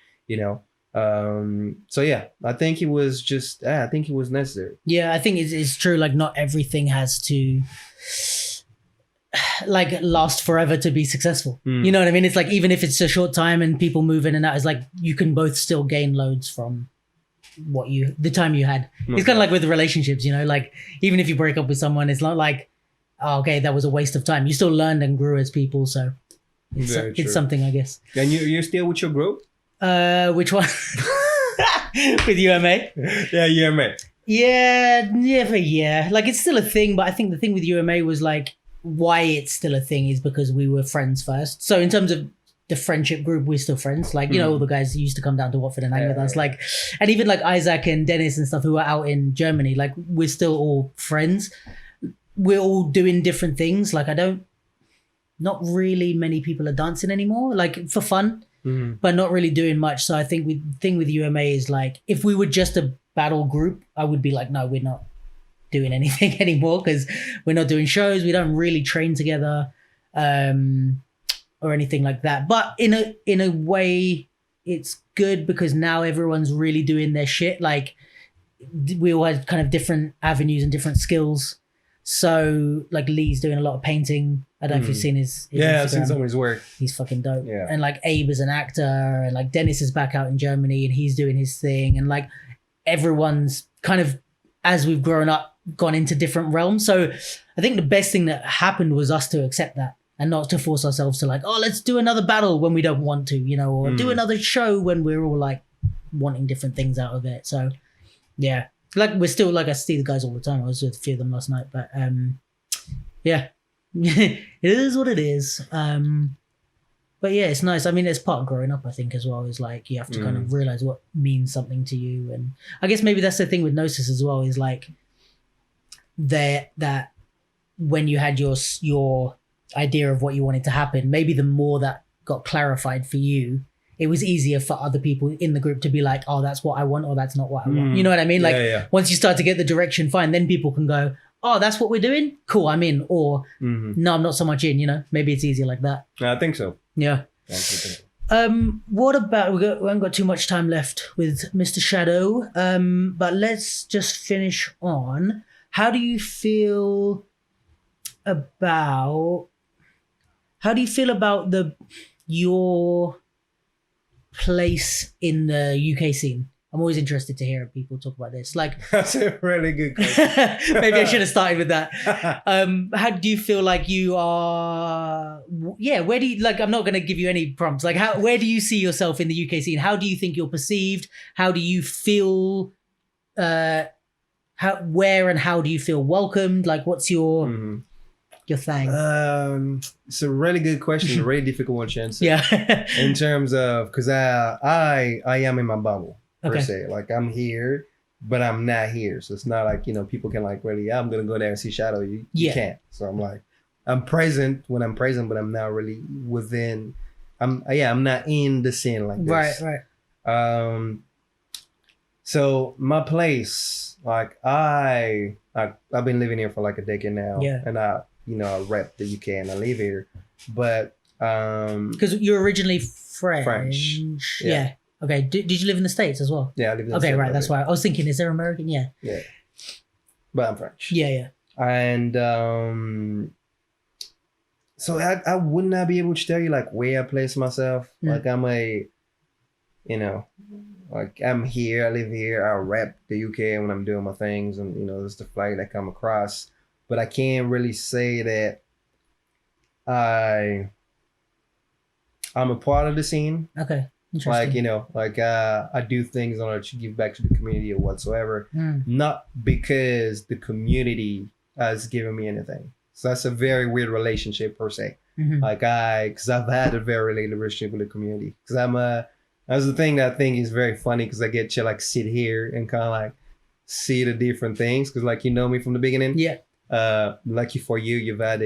So I think it was just, I think it was necessary. Yeah, I think it's true. Like, not everything has to like last forever to be successful. You know what I mean? It's like, even if it's a short time and people move in and out, it's like you can both still gain loads from the time you had. It's kind of like with relationships, like even if you break up with someone, it's not like, oh, okay, that was a waste of time. You still learned and grew as people. So it's something, I guess. And you're still with your group? Which one? With UMA? Yeah, UMA. Yeah. Like, it's still a thing, but I think the thing with UMA was like, why it's still a thing is because we were friends first. So in terms of the friendship group, we're still friends. Like, all the guys who used to come down to Watford and hang with us. Like, and even like Isaac and Dennis and stuff who are out in Germany, like, we're still all friends. We're all doing different things. Like, not really many people are dancing anymore, like for fun, but not really doing much. So I think the thing with UMA is like, if we were just a battle group, I would be like, no, we're not doing anything anymore because we're not doing shows. We don't really train together or anything like that. But in a way, it's good because now everyone's really doing their shit. Like, we all had kind of different avenues and different skills. So like Lee's doing a lot of painting. I don't know if you've seen his I've seen some of his work. He's fucking dope. Yeah. And like Abe is an actor, and like Dennis is back out in Germany and he's doing his thing. And like everyone's kind of, as we've grown up, gone into different realms. So I think the best thing that happened was us to accept that and not to force ourselves to like, oh, let's do another battle when we don't want to, or do another show when we're all like wanting different things out of it. So yeah. Like, we're still, like, I see the guys all the time. I was with a few of them last night, but yeah, it is what it is. But yeah, it's nice. I mean, it's part of growing up, I think, as well. Is like, you have to kind of realize what means something to you. And I guess maybe that's the thing with Gnosis as well, is like that when you had your idea of what you wanted to happen, maybe the more that got clarified for you, it was easier for other people in the group to be like, oh, that's what I want, or that's not what I want. You know what I mean? Like, once you start to get the direction, fine, then people can go, oh, that's what we're doing? Cool, I'm in. Or, no, I'm not so much in, Maybe it's easier like that. I think so. Yeah. What about, we haven't got too much time left with Mr. Shaadow, but let's just finish on, how do you feel about your place in the UK scene? I'm always interested to hear people talk about this. Like, that's a really good question. Maybe I should have started with that. How do you feel like you are? Yeah, where do you, like? I'm not going to give you any prompts. Like, where do you see yourself in the UK scene? How do you think you're perceived? How do you feel? Where and how do you feel welcomed? Like, what's your thing? It's a really good question, a really difficult one to answer. Yeah. In terms of, because I am in my bubble per se. Like, I'm here, but I'm not here. So it's not like, people can like really, I'm gonna go there and see Shaadow. You can't. So I'm like, I'm present when I'm present, but I'm not really within. I'm not in the scene like this. Right. So my place, like I've been living here for like a decade now. Yeah. And I rep the UK and I live here, but Because you're originally French. Yeah. Okay. Did you live in the States as well? Yeah, I lived in the Okay, States. right. That's why I was thinking, is there American? Yeah. Yeah. But I'm French. Yeah. And so I would not be able to tell you like where I place myself. Like I'm I'm here, I live here, I rep the UK when I'm doing my things, and there's the flag that come across. But I can't really say that I'm a part of the scene. Okay. Interesting. I do things in order to give back to the community or whatsoever. Not because the community has given me anything. So that's a very weird relationship per se. Because I've had a very related relationship with the community. Because that's the thing that I think is very funny, because I get to like sit here and kind of like see the different things. Because like me from the beginning. Yeah. Lucky for you, you've had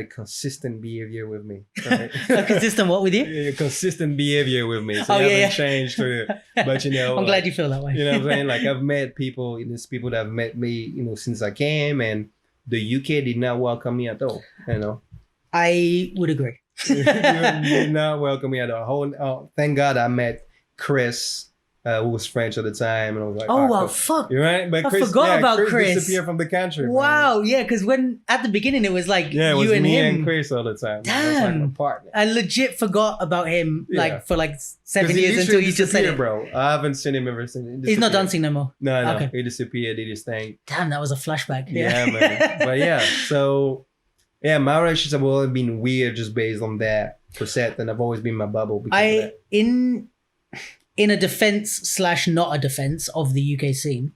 a consistent behavior with me. Right? A consistent what with you? Yeah, consistent behavior with me. So you haven't changed through it. But I'm glad you feel that way. You know what I'm saying? Like I've met people, there's people that have met me, since I came, and the UK did not welcome me at all. I would agree. You did not welcome me at all. Thank God I met Chris, who was French at the time, and I was like, oh wow, fuck! You're right, but I forgot about Chris. Disappeared from the country. Wow, man. Yeah, because when at the beginning it was like it was you and me him and Chris all the time. Damn, I legit forgot about him for like 7 years until you just said it, bro. I haven't seen him ever since. He's not dancing no more. No, okay. He disappeared. Did his thing. Damn, that was a flashback. Yeah, man. But yeah, so yeah, my relationship have always been weird just based on that percent, and I've always been in my bubble. In a defense / not a defense of the UK scene,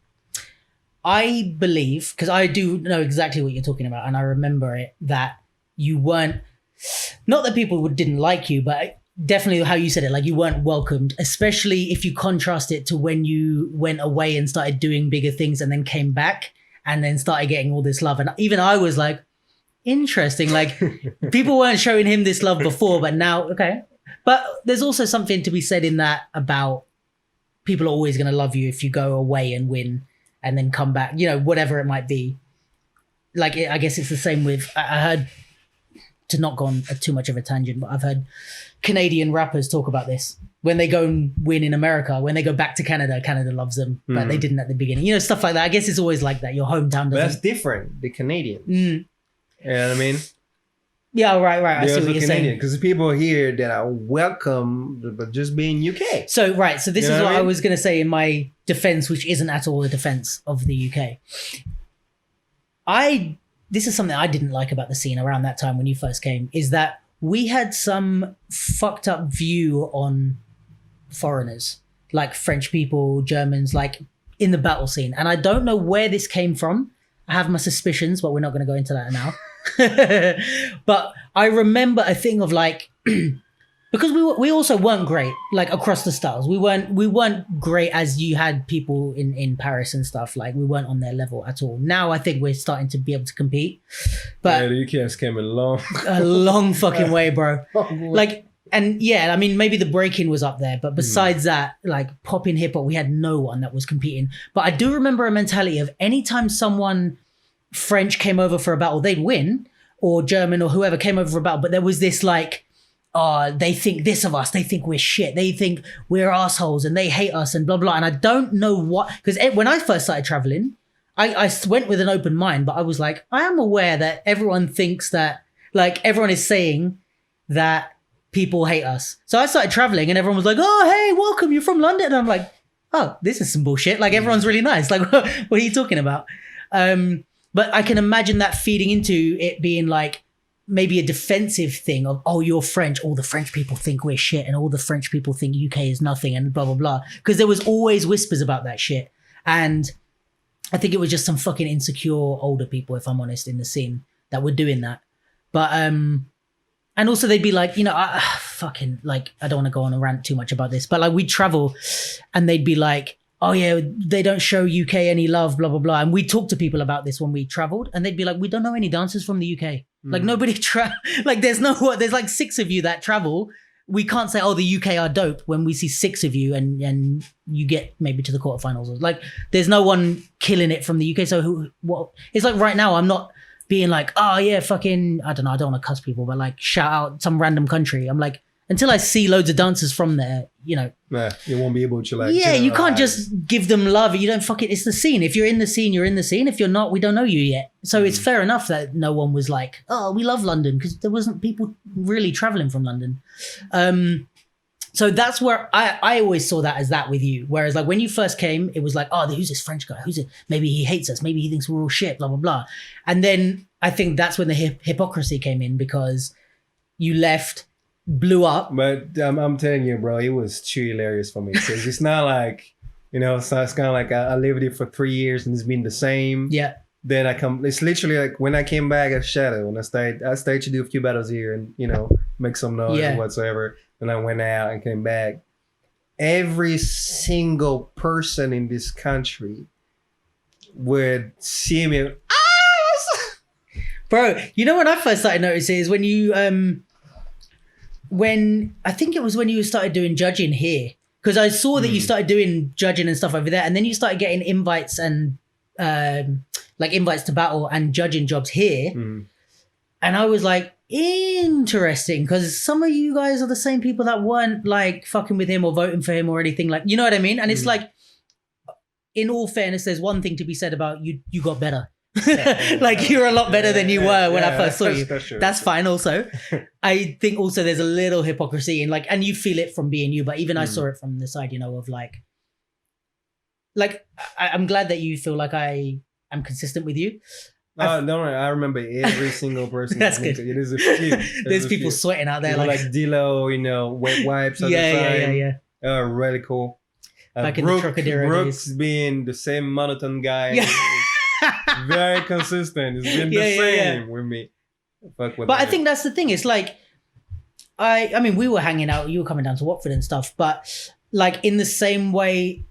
I believe, because I do know exactly what you're talking about, and I remember it, that you weren't, not that people didn't like you, but definitely how you said it, like you weren't welcomed, especially if you contrast it to when you went away and started doing bigger things and then came back and then started getting all this love. And even I was like, interesting, like people weren't showing him this love before, but now, okay. But there's also something to be said in that about people are always going to love you if you go away and win and then come back, whatever it might be. Like, I guess it's the same with, I heard, to not go on too much of a tangent, but I've heard Canadian rappers talk about this. When they go and win in America, when they go back to Canada, Canada loves them, but they didn't at the beginning. Stuff like that. I guess it's always like that. Your hometown doesn't. But that's different. The Canadians. You know what I mean? Yeah, right. I see what you're saying. Because people here that are welcome, but just being UK. So this is what I was going to say in my defense, which isn't at all a defense of the UK. This is something I didn't like about the scene around that time when you first came, is that we had some fucked up view on foreigners, like French people, Germans, like in the battle scene. And I don't know where this came from. I have my suspicions, but we're not going to go into that now. But I remember a thing of like, because we also weren't great, like across the styles. We weren't great as you had people in Paris and stuff. Like we weren't on their level at all. Now I think we're starting to be able to compete. But yeah, the UK has came a long fucking way, bro. Like, and yeah, I mean, maybe the breaking was up there, but besides that, like pop in hip hop, we had no one that was competing. But I do remember a mentality of anytime someone French came over for a battle, they'd win, or German or whoever came over for a battle. But there was this like, they think this of us, they think we're shit, they think we're assholes and they hate us and blah, blah. And I don't know what, because when I first started traveling, I went with an open mind, but I was like, I am aware that everyone thinks that, like everyone is saying that people hate us. So I started traveling and everyone was like, oh, hey, welcome, you're from London. And I'm like, oh, this is some bullshit. Like everyone's really nice. Like, what are you talking about? But I can imagine that feeding into it being like maybe a defensive thing of, oh, you're French. All the French people think we're shit and all the French people think UK is nothing and blah, blah, blah. Because there was always whispers about that shit. And I think it was just some fucking insecure older people, if I'm honest, in the scene that were doing that. But, and also they'd be like, fucking, like, I don't want to go on a rant too much about this, but like we'd travel and they'd be like, oh yeah, they don't show UK any love, blah, blah, blah. And we talked to people about this when we traveled and they'd be like, we don't know any dancers from the UK. Like nobody, like there's like 6 of you that travel. We can't say, oh, the UK are dope when we see 6 of you and you get maybe to the quarterfinals. Like there's no one killing it from the UK. So what? It's like right now I'm not being like, oh yeah, fucking, I don't know, I don't want to cuss people, but like shout out some random country. I'm like, until I see loads of dancers from there, you know. Yeah, you won't be able to like. Yeah, you can't just give them love. You don't fucking, it's the scene. If you're in the scene, you're in the scene. If you're not, we don't know you yet. So it's fair enough that no one was like, oh, we love London, because there wasn't people really traveling from London. So that's where I always saw that as that with you. Whereas like when you first came, it was like, oh, who's this French guy? Who's it? Maybe he hates us. Maybe he thinks we're all shit, blah, blah, blah. And then I think that's when the hypocrisy came in, because you left, blew up. But I'm telling you, bro, it was too hilarious for me. Because it's not like, you know, so it's kind of like I lived it for 3 years and it's been the same. Yeah. Then it's literally like when I came back at Shaadow, and I started to do a few battles here and, you know, make some noise or whatsoever. Then I went out and came back. Every single person in this country would see me. Bro, you know when I first started noticing is when you, when I think it was when you started doing judging here. Because I saw that you started doing judging and stuff over there. And then you started getting invites and like invites to battle and judging jobs here. And I was like, interesting, because some of you guys are the same people that weren't like fucking with him or voting for him or anything, like, you know what I mean? And it's like, in all fairness, there's one thing to be said about you got better. Like you're a lot better than you were when I first saw you. That's fine also. I think also there's a little hypocrisy in like, and you feel it from being you, but even I saw it from the side, you know, of like I'm glad that you feel like I am consistent with you. Don't worry, I remember every single person. That's good. It is a few. There's people sweating out there, people like Dilo, you know, wet wipes at the time. Yeah. Really cool. Back in the Trocadero Brooks days. being the same monotone guy. Very consistent. It's been the same with me. But I think that's the thing. It's like, I mean, we were hanging out. You were coming down to Watford and stuff, but like in the same way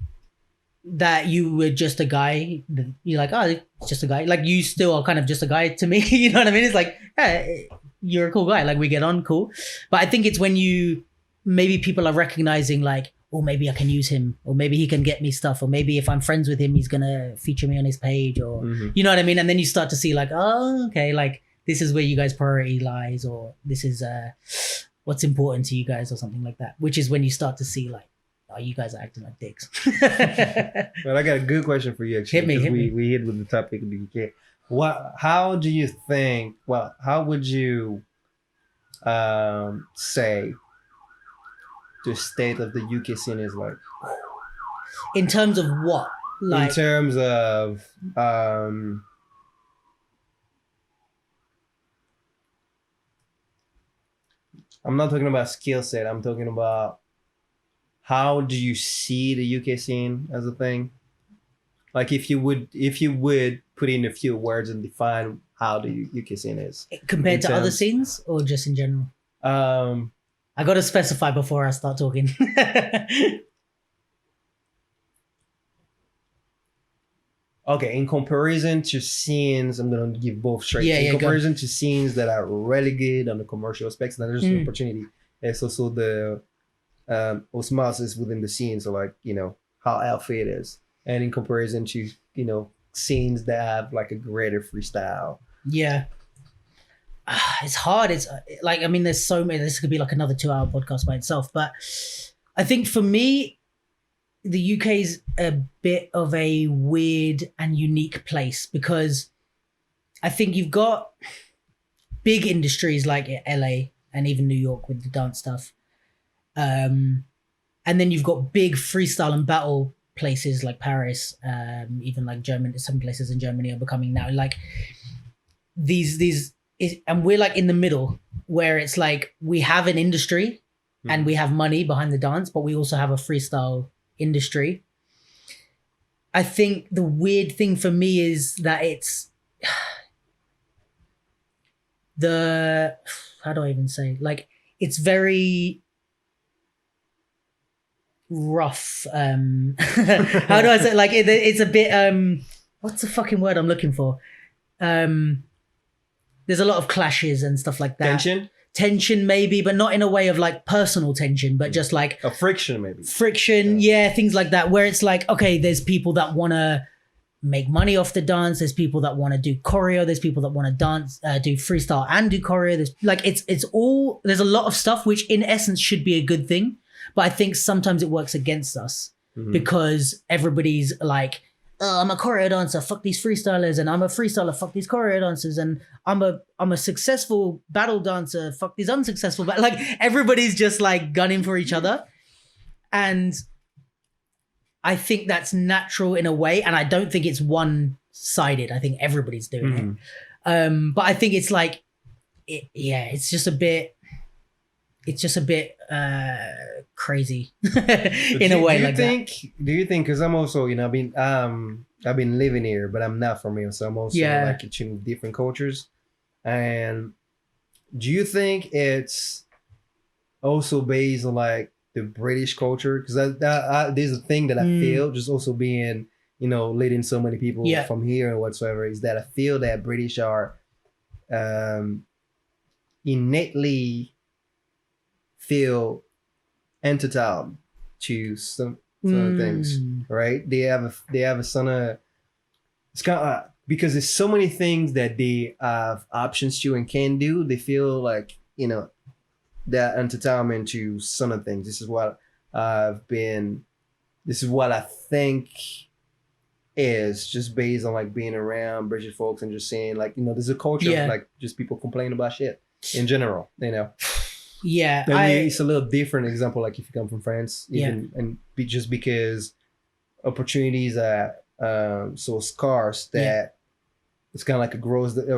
that you were just a guy, you're like, oh, it's just a guy. Like you still are kind of just a guy to me. You know what I mean? It's like, hey, you're a cool guy. Like we get on cool. But I think it's when maybe people are recognizing like, oh, maybe I can use him, or maybe he can get me stuff, or maybe if I'm friends with him, he's going to feature me on his page, or, you know what I mean? And then you start to see like, oh, okay, like this is where you guys' priority lies, or this is what's important to you guys, or something like that, which is when you start to see like, oh, you guys are acting like dicks. Well, I got a good question for you, actually. Hit me. We hit with the topic of the UK. How do you think, how would you say the state of the UK scene is like? In terms of what? Like, in terms of I'm not talking about skill set. I'm talking about how do you see the UK scene as a thing? Like if you would put in a few words and define how the UK scene is. Compared to other scenes or just in general? I got to specify before I start talking. Okay, in comparison to scenes, I'm going to give both straight. In comparison to scenes that are really good on the commercial aspects, then there's an opportunity. It's also the osmosis within the scene, so like, you know, how healthy it is. And in comparison to, you know, scenes that have like a greater freestyle. Yeah. It's hard. It's like, I mean, there's so many, this could be like another 2-hour podcast by itself, but I think for me, the UK is a bit of a weird and unique place, because I think you've got big industries like LA and even New York with the dance stuff. And then you've got big freestyle and battle places like Paris, even like Germany. Some places in Germany are becoming now like these, and we're like in the middle where it's like we have an industry and we have money behind the dance, but we also have a freestyle industry. I think the weird thing for me is that it's how do I even say? Like, it's very rough. How do I say? Like, it's a bit, what's the fucking word I'm looking for? There's a lot of clashes and stuff like that. Tension maybe, but not in a way of like personal tension, but just like a friction maybe. Friction, yeah, things like that, where it's like, okay, there's people that want to make money off the dance. There's people that want to do choreo. There's people that want to dance, do freestyle and do choreo. There's like, it's all, there's a lot of stuff, which in essence should be a good thing. But I think sometimes it works against us because everybody's like, oh, I'm a choreo dancer, fuck these freestylers, and I'm a freestyler, fuck these choreo dancers, and I'm a successful battle dancer, fuck these unsuccessful. But like everybody's just like gunning for each other. And I think that's natural in a way, and I don't think it's one-sided. I think everybody's doing it. But I think it's like, it's just a bit crazy in a way like that. Do you think? Because I'm also, I've been living here, but I'm not from here, so I'm also like in different cultures. And do you think it's also based on like the British culture? Because there's a thing that I feel, just also being, leading so many people from here and whatsoever, is that I feel that British are innately feel entitled to some things, right? They have a son of, it's kind of because there's so many things that they have options to and can do. They feel like that entitlement to some of things. This is what I think is just based on like being around British folks and just saying like, there's a culture of like just people complain about shit in general, Yeah, it's a little different example. Like if you come from France, just because opportunities are so scarce that it's kind of like a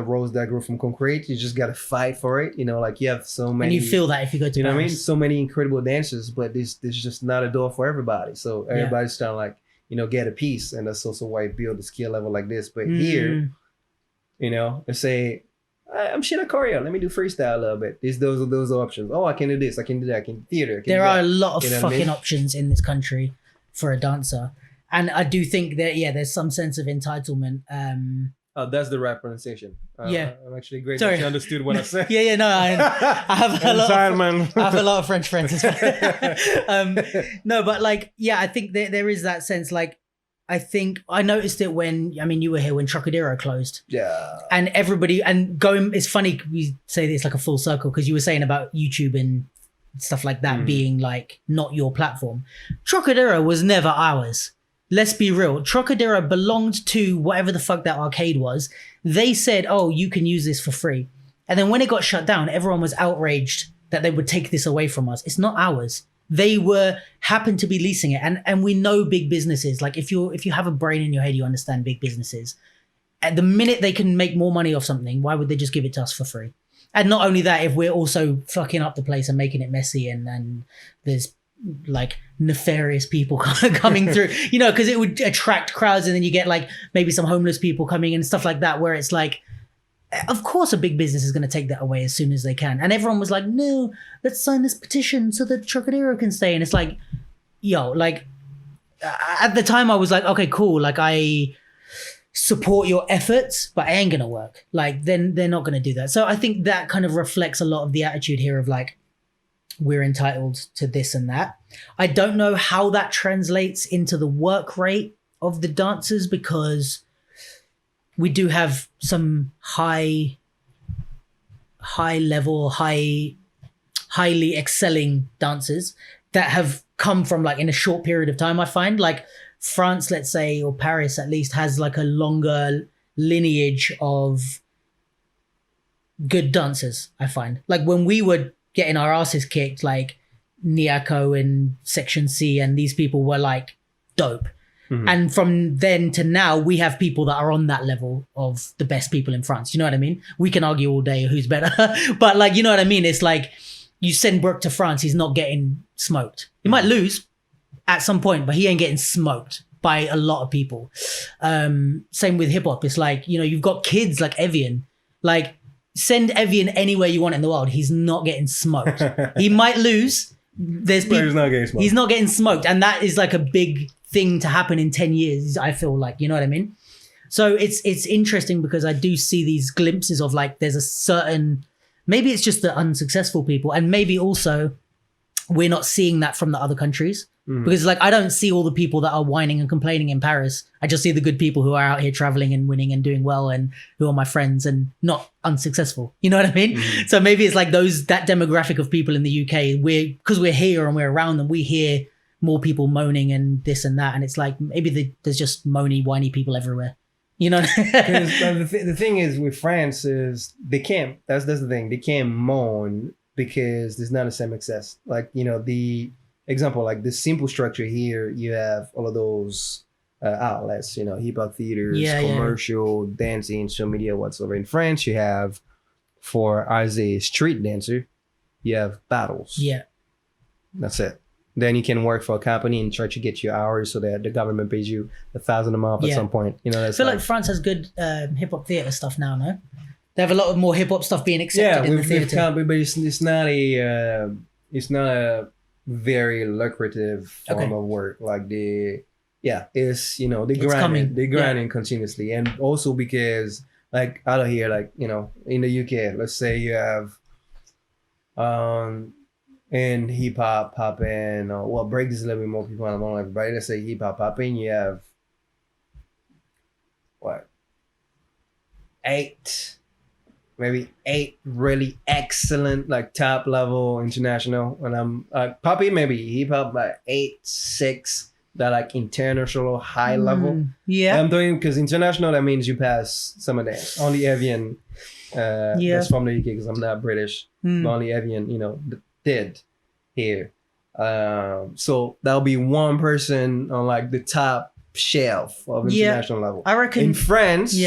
rose that grew from concrete. You just got to fight for it. Like you have so many. And you feel that if you go to, what I mean? So many incredible dancers, but there's just not a door for everybody. So everybody's trying to like, get a piece, and that's also why you build a skill level like this. But here, let's say, I'm shit at choreo. Let me do freestyle a little bit. Those are options. Oh, I can do this. I can do that. I can do theater. There are a lot of fucking options in this country for a dancer, and I do think that there's some sense of entitlement. Oh, that's the right pronunciation. I'm actually great Sorry. that you understood what I said. No, I have I have a lot of French friends as well. No, but like, I think there is that sense. Like, I think I noticed it when, you were here when Trocadero closed. Yeah. And everybody, it's funny we say this like a full circle, because you were saying about YouTube and stuff like that being like not your platform. Trocadero was never ours. Let's be real. Trocadero belonged to whatever the fuck that arcade was. They said, oh, you can use this for free. And then when it got shut down, everyone was outraged that they would take this away from us. It's not ours. They happened to be leasing it. And we know big businesses. Like if you have a brain in your head, you understand big businesses. At the minute they can make more money off something, why would they just give it to us for free? And not only that, if we're also fucking up the place and making it messy and there's like nefarious people coming through, because it would attract crowds, and then you get like maybe some homeless people coming and stuff like that, where it's like, of course a big business is going to take that away as soon as they can. And everyone was like, no, let's sign this petition so that Trocadero can stay. And it's like, at the time I was like, okay, cool. Like I support your efforts, but I ain't going to work. Like then they're not going to do that. So I think that kind of reflects a lot of the attitude here of like, we're entitled to this and that. I don't know how that translates into the work rate of the dancers, because we do have some highly excelling dancers that have come from like in a short period of time. I find like France, let's say, or Paris at least, has like a longer lineage of good dancers. I find like when we were getting our asses kicked, like Niako and Section C and these people were like dope. And from then to now, we have people that are on that level of the best people in France. You know what I mean? We can argue all day who's better, but like, you know what I mean? It's like you send Brooke to France, he's not getting smoked. He might lose at some point, but he ain't getting smoked by a lot of people. Same with hip hop. It's like, you've got kids like Evian, like send Evian anywhere you want in the world. He's not getting smoked. He might lose. He's not getting smoked. And that is like a big thing to happen in 10 years, I feel like, you know what I mean? So it's interesting because I do see these glimpses of like, there's a certain, maybe it's just the unsuccessful people, and maybe also we're not seeing that from the other countries. Because like I don't see all the people that are whining and complaining in Paris. I just see the good people who are out here traveling and winning and doing well and who are my friends and not unsuccessful. You know what I mean? So maybe it's like that demographic of people in the UK, because we're here and we're around them, we hear more people moaning and this and that. And it's like maybe there's just moany, whiny people everywhere. You know? The thing is with France is they can't, that's the thing. They can't moan because there's not the same access. Like, you know, the example, like the simple structure here, you have all of those outlets, you know, hip hop theaters, commercial, dancing, social media, whatsoever. In France, you have, as a street dancer, you have battles. Yeah. That's it. Then you can work for a company and try to get your hours so that the government pays you $1,000 a month at some point. You know, that's I feel like France has good hip hop theater stuff now, no? They have a lot of more hip hop stuff being accepted in the theater. But it's not a very lucrative form of work. Like it's, you know, they grinding continuously. And also because like out of here, like, you know, in the UK, let's say you have in hip hop popping, or break is a little bit more people on the moment, but let's say hip hop popping, you have maybe eight really excellent, like top level international. And I'm popping maybe hip hop like 8, 6 that like international high level. Yeah, I'm doing because international, that means you pass some of that. Only Evian, that's from the UK because I'm not British. But only Evian, you know, did here. So that'll be one person on like the top shelf of international level. I reckon in France,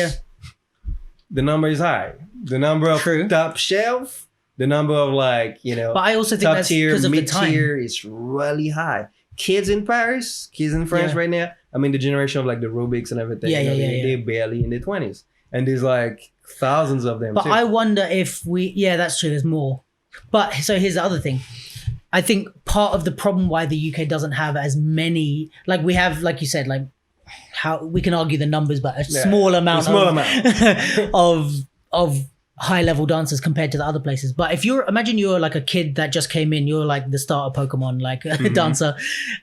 the number is high. The number of top shelf, the number of like, you know, but I also think top that's tier, because of mid the time. tier is really high. Kids in Paris, kids in France right now. I mean, the generation of like the Rubiks and everything, they're barely in their 20s. And there's like thousands of them. But too. I wonder if that's true. There's more. But so here's the other thing. I think part of the problem why the UK doesn't have as many, like we have, like you said, like how we can argue the numbers, but a small amount of high level dancers compared to the other places. But if imagine you're like a kid that just came in, you're like the starter Pokemon, like a dancer,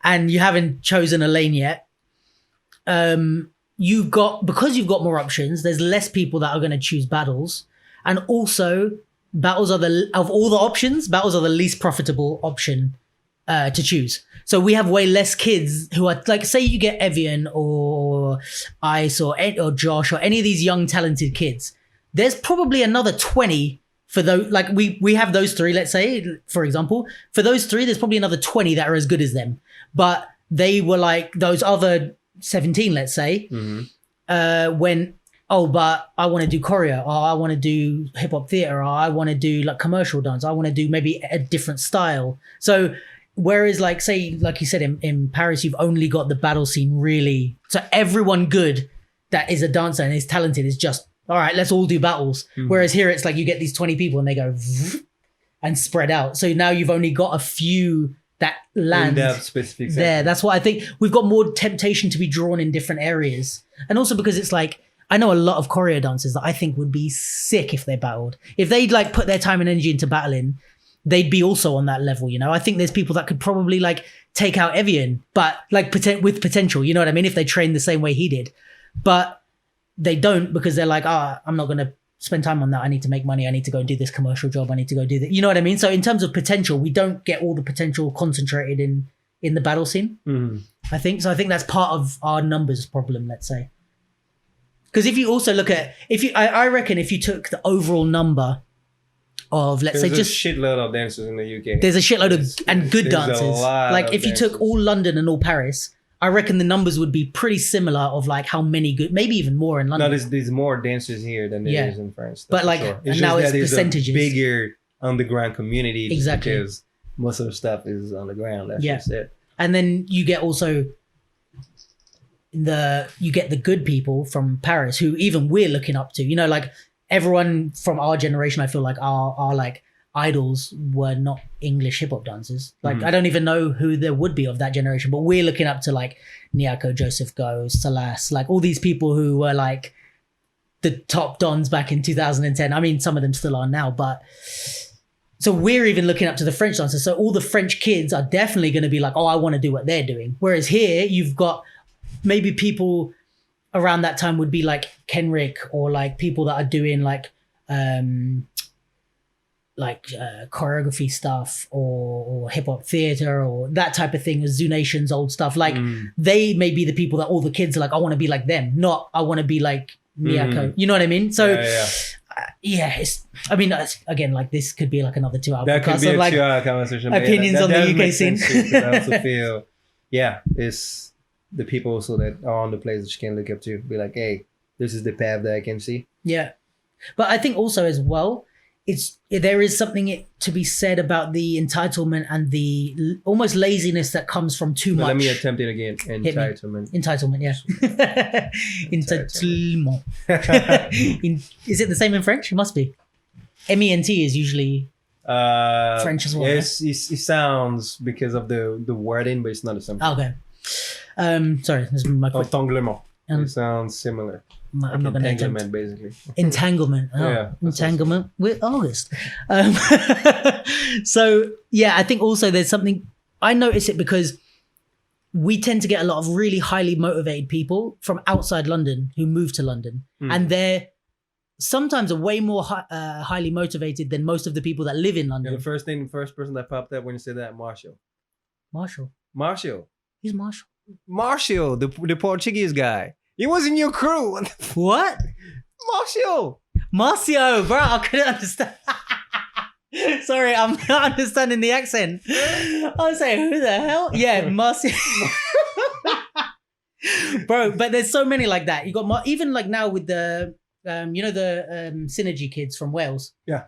and you haven't chosen a lane yet. Because you've got more options, there's less people that are going to choose battles. And also battles are of all the options, battles are the least profitable option to choose. So we have way less kids who are like, say you get Evian or Ice or Josh or any of these young talented kids. There's probably another 20 for those, like we have those 3, let's say, for example. For those 3, there's probably another 20 that are as good as them. But they were like those other 17, let's say, but I want to do choreo, or I want to do hip hop theater, or I want to do like commercial dance. I want to do maybe a different style. So whereas like, say, like you said, in Paris, you've only got the battle scene really. So everyone good that is a dancer and is talented is just, all right, let's all do battles. Whereas here it's like you get these 20 people and they go and spread out. So now you've only got a few that land specific there. That's why I think we've got more temptation to be drawn in different areas. And also because it's like, I know a lot of choreo dancers that I think would be sick if they battled. If they'd like put their time and energy into battling, they'd be also on that level, you know? I think there's people that could probably like take out Evian, but like with potential, you know what I mean? If they train the same way he did. But they don't, because they're like, I'm not going to spend time on that. I need to make money. I need to go and do this commercial job. I need to go do that. You know what I mean? So in terms of potential, we don't get all the potential concentrated in the battle scene. I think. So I think that's part of our numbers problem, let's say. Because if you also look at, I reckon if you took the overall number of, let's say, just a shitload of dancers in the UK. There's a shitload of good dancers. Like if you took all London and all Paris, I reckon the numbers would be pretty similar of like how many good, maybe even more in London. No, there's more dancers here than there is in France. But like, and now it's percentages. A bigger underground community. Exactly. Because most of the stuff is on the ground. That's just it. And then you get also the good people from Paris who even we're looking up to, you know, like everyone from our generation, I feel like our like idols were not English hip hop dancers. Like I don't even know who there would be of that generation, but we're looking up to like Nyako, Joseph Go, Salas, like all these people who were like the top dons back in 2010. I mean, some of them still are now, but So we're even looking up to the French dancers. So all the French kids are definitely going to be like, oh, I want to do what they're doing. Whereas here you've got maybe people around that time would be like Kenrick or like people that are doing like choreography stuff or hip hop theater or that type of thing, Zoo Nation's old stuff. Like they may be the people that all the kids are like, I want to be like them, not I want to be like Miyako. You know what I mean? So it's, I mean, again, like this could be like another 2 hour that podcast. could be a like 2 hour conversation. opinions on the UK scene. I also feel, it's the people also that are on the place that you can look up to. Be like, hey, this is the path that I can see. Yeah, but I think also as well, there is something to be said about the entitlement and the almost laziness that comes from too much. Let me attempt it again. Entitlement, yeah. Entitlement. Is it the same in French? It must be. MENT is usually French as well. Yes, it sounds because of the wording, but it's not the same. Okay. Sorry, this is my question. Entanglement. It sounds similar. I'm not going to entanglement, basically. Entanglement. Oh, yeah. Entanglement with August. So, yeah, I think also there's something, I notice it because we tend to get a lot of really highly motivated people from outside London who move to London. And they're sometimes are way more highly motivated than most of the people that live in London. Yeah, the first person that popped up when you said that, Marshall. Marshall. Who's Marshall? Marshall, the Portuguese guy. He was in your crew. What? Marcio, bro, I couldn't understand. Sorry, I'm not understanding the accent. I was saying, who the hell? Yeah, Marcio. Bro, but there's so many like that. You got even like now with the, Synergy kids from Wales. Yeah.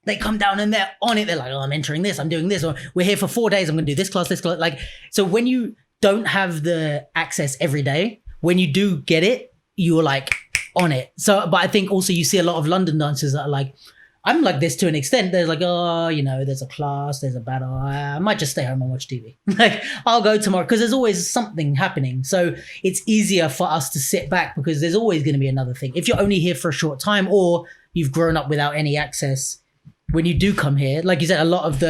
They come down and they're on it. They're like, oh, I'm entering this. I'm doing this. Or we're here for 4 days. I'm going to do this class. Like, so when you don't have the access every day, when you do get it, you're like on it. So, but I think also you see a lot of London dancers that are like, I'm like this to an extent. They're like, oh, there's a class, there's a battle. I might just stay home and watch TV. Like, I'll go tomorrow because there's always something happening. So it's easier for us to sit back because there's always going to be another thing. If you're only here for a short time or you've grown up without any access, when you do come here, like you said, a lot of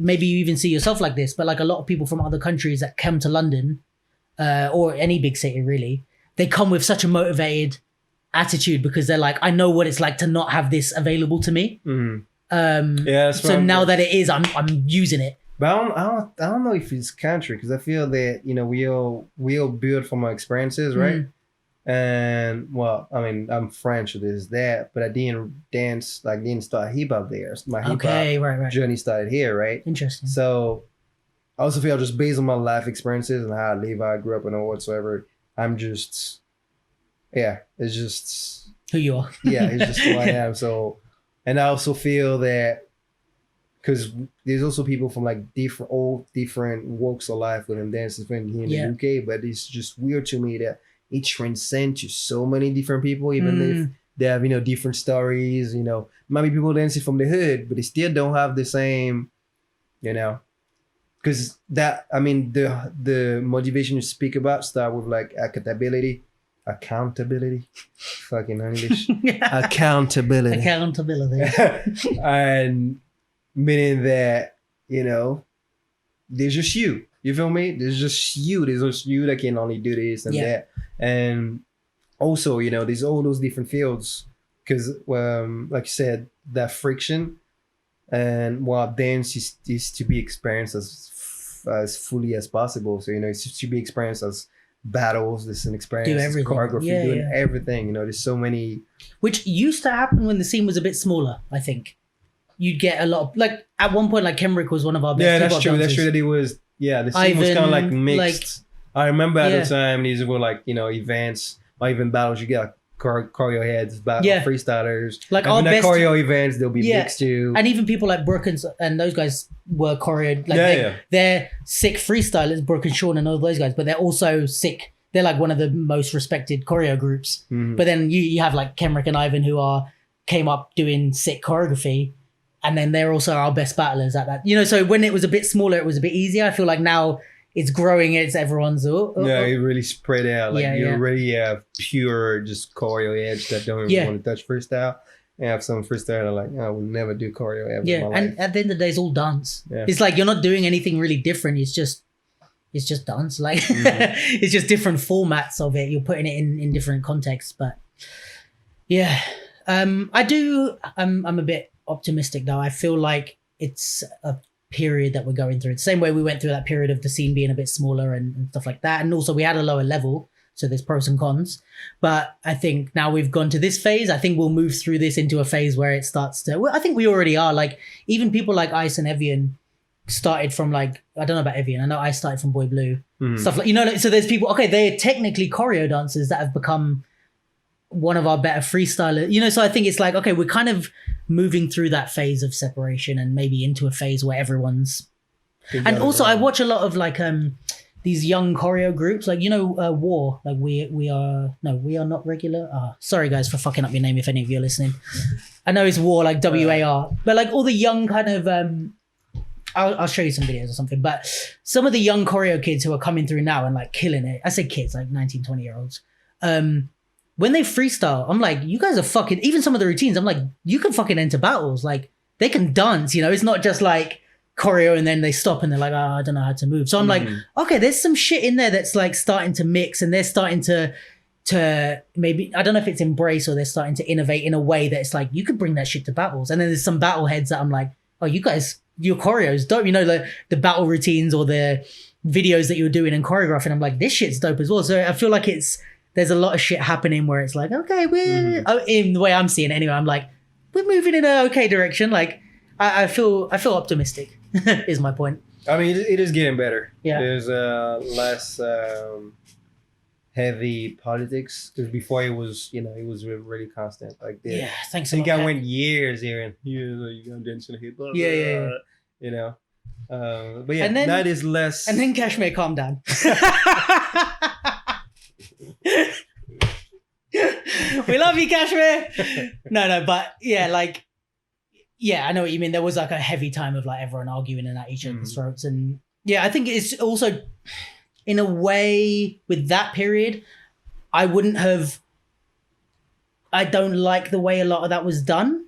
maybe you even see yourself like this, but like a lot of people from other countries that come to London, or any big city really, they come with such a motivated attitude because they're like, I know what it's like to not have this available to me. So now that it is, I'm using it. But I don't know if it's country because I feel that we all build from our experiences, right? And well, I mean, I'm French, so there's that, but I didn't start hip hop there. My hip hop journey started here, right? Interesting. So I also feel just based on my life experiences and how I live, how I grew up and all whatsoever, I'm just, it's just who you are. Yeah, it's just who I am. So, and I also feel that because there's also people from like different walks of life within dancing here in the UK, but it's just weird to me that it transcends to so many different people, even if they have, different stories, might be people dancing from the hood, but they still don't have the same, because the motivation you speak about start with like accountability, fucking English, accountability, and meaning that, there's just you feel me? There's just you that can only do this and that. And also, there's all those different fields because, like you said, that friction and dance is to be experienced as fully as possible. So, it's to be experienced as battles, this an experience, choreography, doing everything. There's so many. Which used to happen when the scene was a bit smaller, I think. You'd get a lot of, like, at one point, like, Kenrick was one of our best. Yeah, that's true. Dancers. That's true that he was. Yeah, the scene was kind of like mixed. I remember at the time these were like, events or even battles. You get choreo heads, freestylers. Like our best choreo events, they'll be mixed too. And even people like Brooke and those guys were choreoed. Like they're sick freestylers, Brooke and Sean and all those guys, but they're also sick. They're like one of the most respected choreo groups. Mm-hmm. But then you have like Kenrick and Ivan who came up doing sick choreography. And then they're also our best battlers at that. So when it was a bit smaller, it was a bit easier. I feel like now it's growing. It's everyone's. It really spread out. Like you already have pure just choreo edge that don't even want to touch freestyle. and have some freestyler like, I will never do choreo ever in my and life. at the end of the day, it's all dance. Yeah. It's like you're not doing anything really different. It's just dance. Like it's just different formats of it. You're putting it in different contexts. But yeah, I'm a bit optimistic though. I feel like it's a period that we're going through. The same way we went through that period of the scene being a bit smaller and stuff like that. And also we had a lower level. So there's pros and cons. But I think now we've gone to this phase. I think we'll move through this into a phase where it starts to, well, I think we already are. Like even people like Ice and Evian started from like, I don't know about Evian. I know I started from Boy Blue. Stuff like, like, so there's people, okay, they're technically choreo dancers that have become one of our better freestylers, so I think it's like, okay, we're kind of moving through that phase of separation and maybe into a phase where everyone's, and also I watch a lot of like, these young choreo groups, like, War, like we are not regular. Sorry guys for fucking up your name if any of you are listening. I know it's War, like WAR, but like all the young kind of, I'll show you some videos or something, but some of the young choreo kids who are coming through now and like killing it, I say kids, like 19, 20-year-olds, when they freestyle, I'm like, you guys are fucking, even some of the routines, I'm like, you can fucking enter battles. Like they can dance, it's not just like choreo and then they stop and they're like, I don't know how to move. So I'm like, okay, there's some shit in there that's like starting to mix and they're starting to maybe, I don't know if it's embrace or they're starting to innovate in a way that it's like, you could bring that shit to battles. And then there's some battle heads that I'm like, oh, you guys, your choreos dope, the battle routines or the videos that you're doing and choreographing. I'm like, this shit's dope as well. So I feel like there's a lot of shit happening where it's like, okay, we're in the way I'm seeing it anyway, I'm like, we're moving in an okay direction. Like I feel optimistic is my point. I mean, it is getting better. Yeah. There's less heavy politics because before it was really constant. Like yeah, thanks. I think I went years here and you got dancing hip hop. Yeah. But yeah, then, that is less. And then Kashmir, calm down. We love you, Kashmir. No, but yeah, like, yeah, I know what you mean. There was like a heavy time of like everyone arguing and at each other's throats. And yeah, I think it's also in a way with that period, I don't like the way a lot of that was done,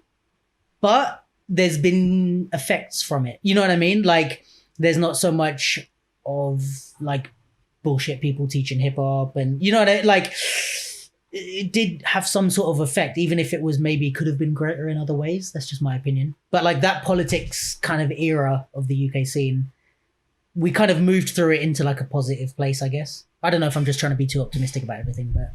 but there's been effects from it. You know what I mean? Like there's not so much of like bullshit people teaching hip hop and like it did have some sort of effect, even if it was maybe could have been greater in other ways. That's just my opinion. But like that politics kind of era of the UK scene, we kind of moved through it into like a positive place, I guess. I don't know if I'm just trying to be too optimistic about everything, but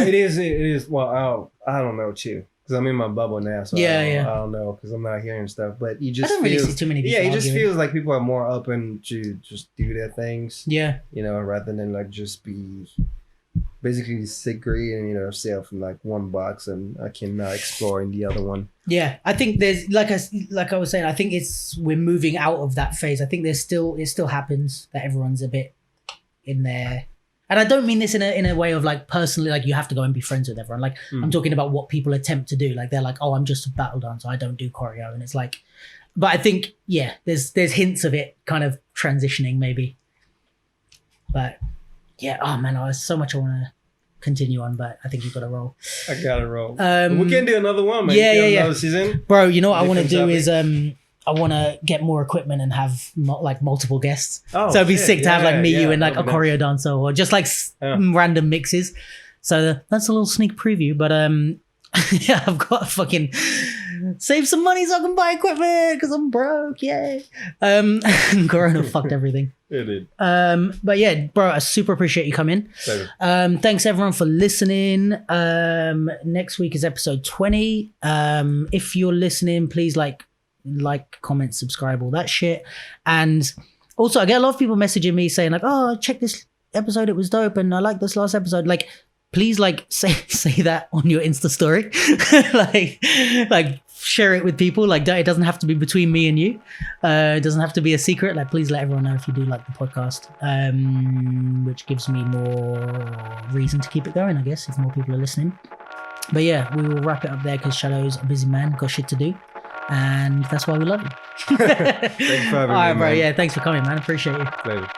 it is. Well, I don't know too, because I'm in my bubble now, so I don't know because I'm not hearing stuff. But you just really see too many people. Yeah, it just feels like people are more open to just do their things. Yeah, rather than like just be basically segregating yourself in like one box and I can explore in the other one. Yeah, I think there's like I was saying, I think we're moving out of that phase. I think it still happens that everyone's a bit in there. And I don't mean this in a way of like personally, like you have to go and be friends with everyone. Like I'm talking about what people attempt to do. Like they're like, oh, I'm just a battle dancer, I don't do choreo. And it's like, but I think, yeah, there's hints of it kind of transitioning maybe. But yeah, oh man, there's so much I want to continue on, but I think you've got to roll. I gotta roll. We can do another one, man. Yeah. Another season. Bro, you know what I want to do is I want to get more equipment and have multiple guests. Oh, so it'd be sick to have like you and like a choreo dancer or just like random mixes. So that's a little sneak preview, but yeah, I've got to fucking save some money so I can buy equipment because I'm broke. Yay. Corona fucked everything. It did. But yeah, bro, I super appreciate you coming. Thanks everyone for listening. Next week is episode 20. If you're listening, please like, comment, subscribe, all that shit. And also I get a lot of people messaging me saying like, oh, check this episode, it was dope, and I like this last episode. Like, please say that on your Insta story. like share it with people. Like it doesn't have to be between me and you. It doesn't have to be a secret. Like please let everyone know if you do like the podcast, which gives me more reason to keep it going, I guess, if more people are listening. But yeah, we will wrap it up there because Shadow's a busy man, got shit to do, and that's why we love you. Thanks for having me. All right, bro. Man. Yeah, thanks for coming, man. Appreciate you. Later.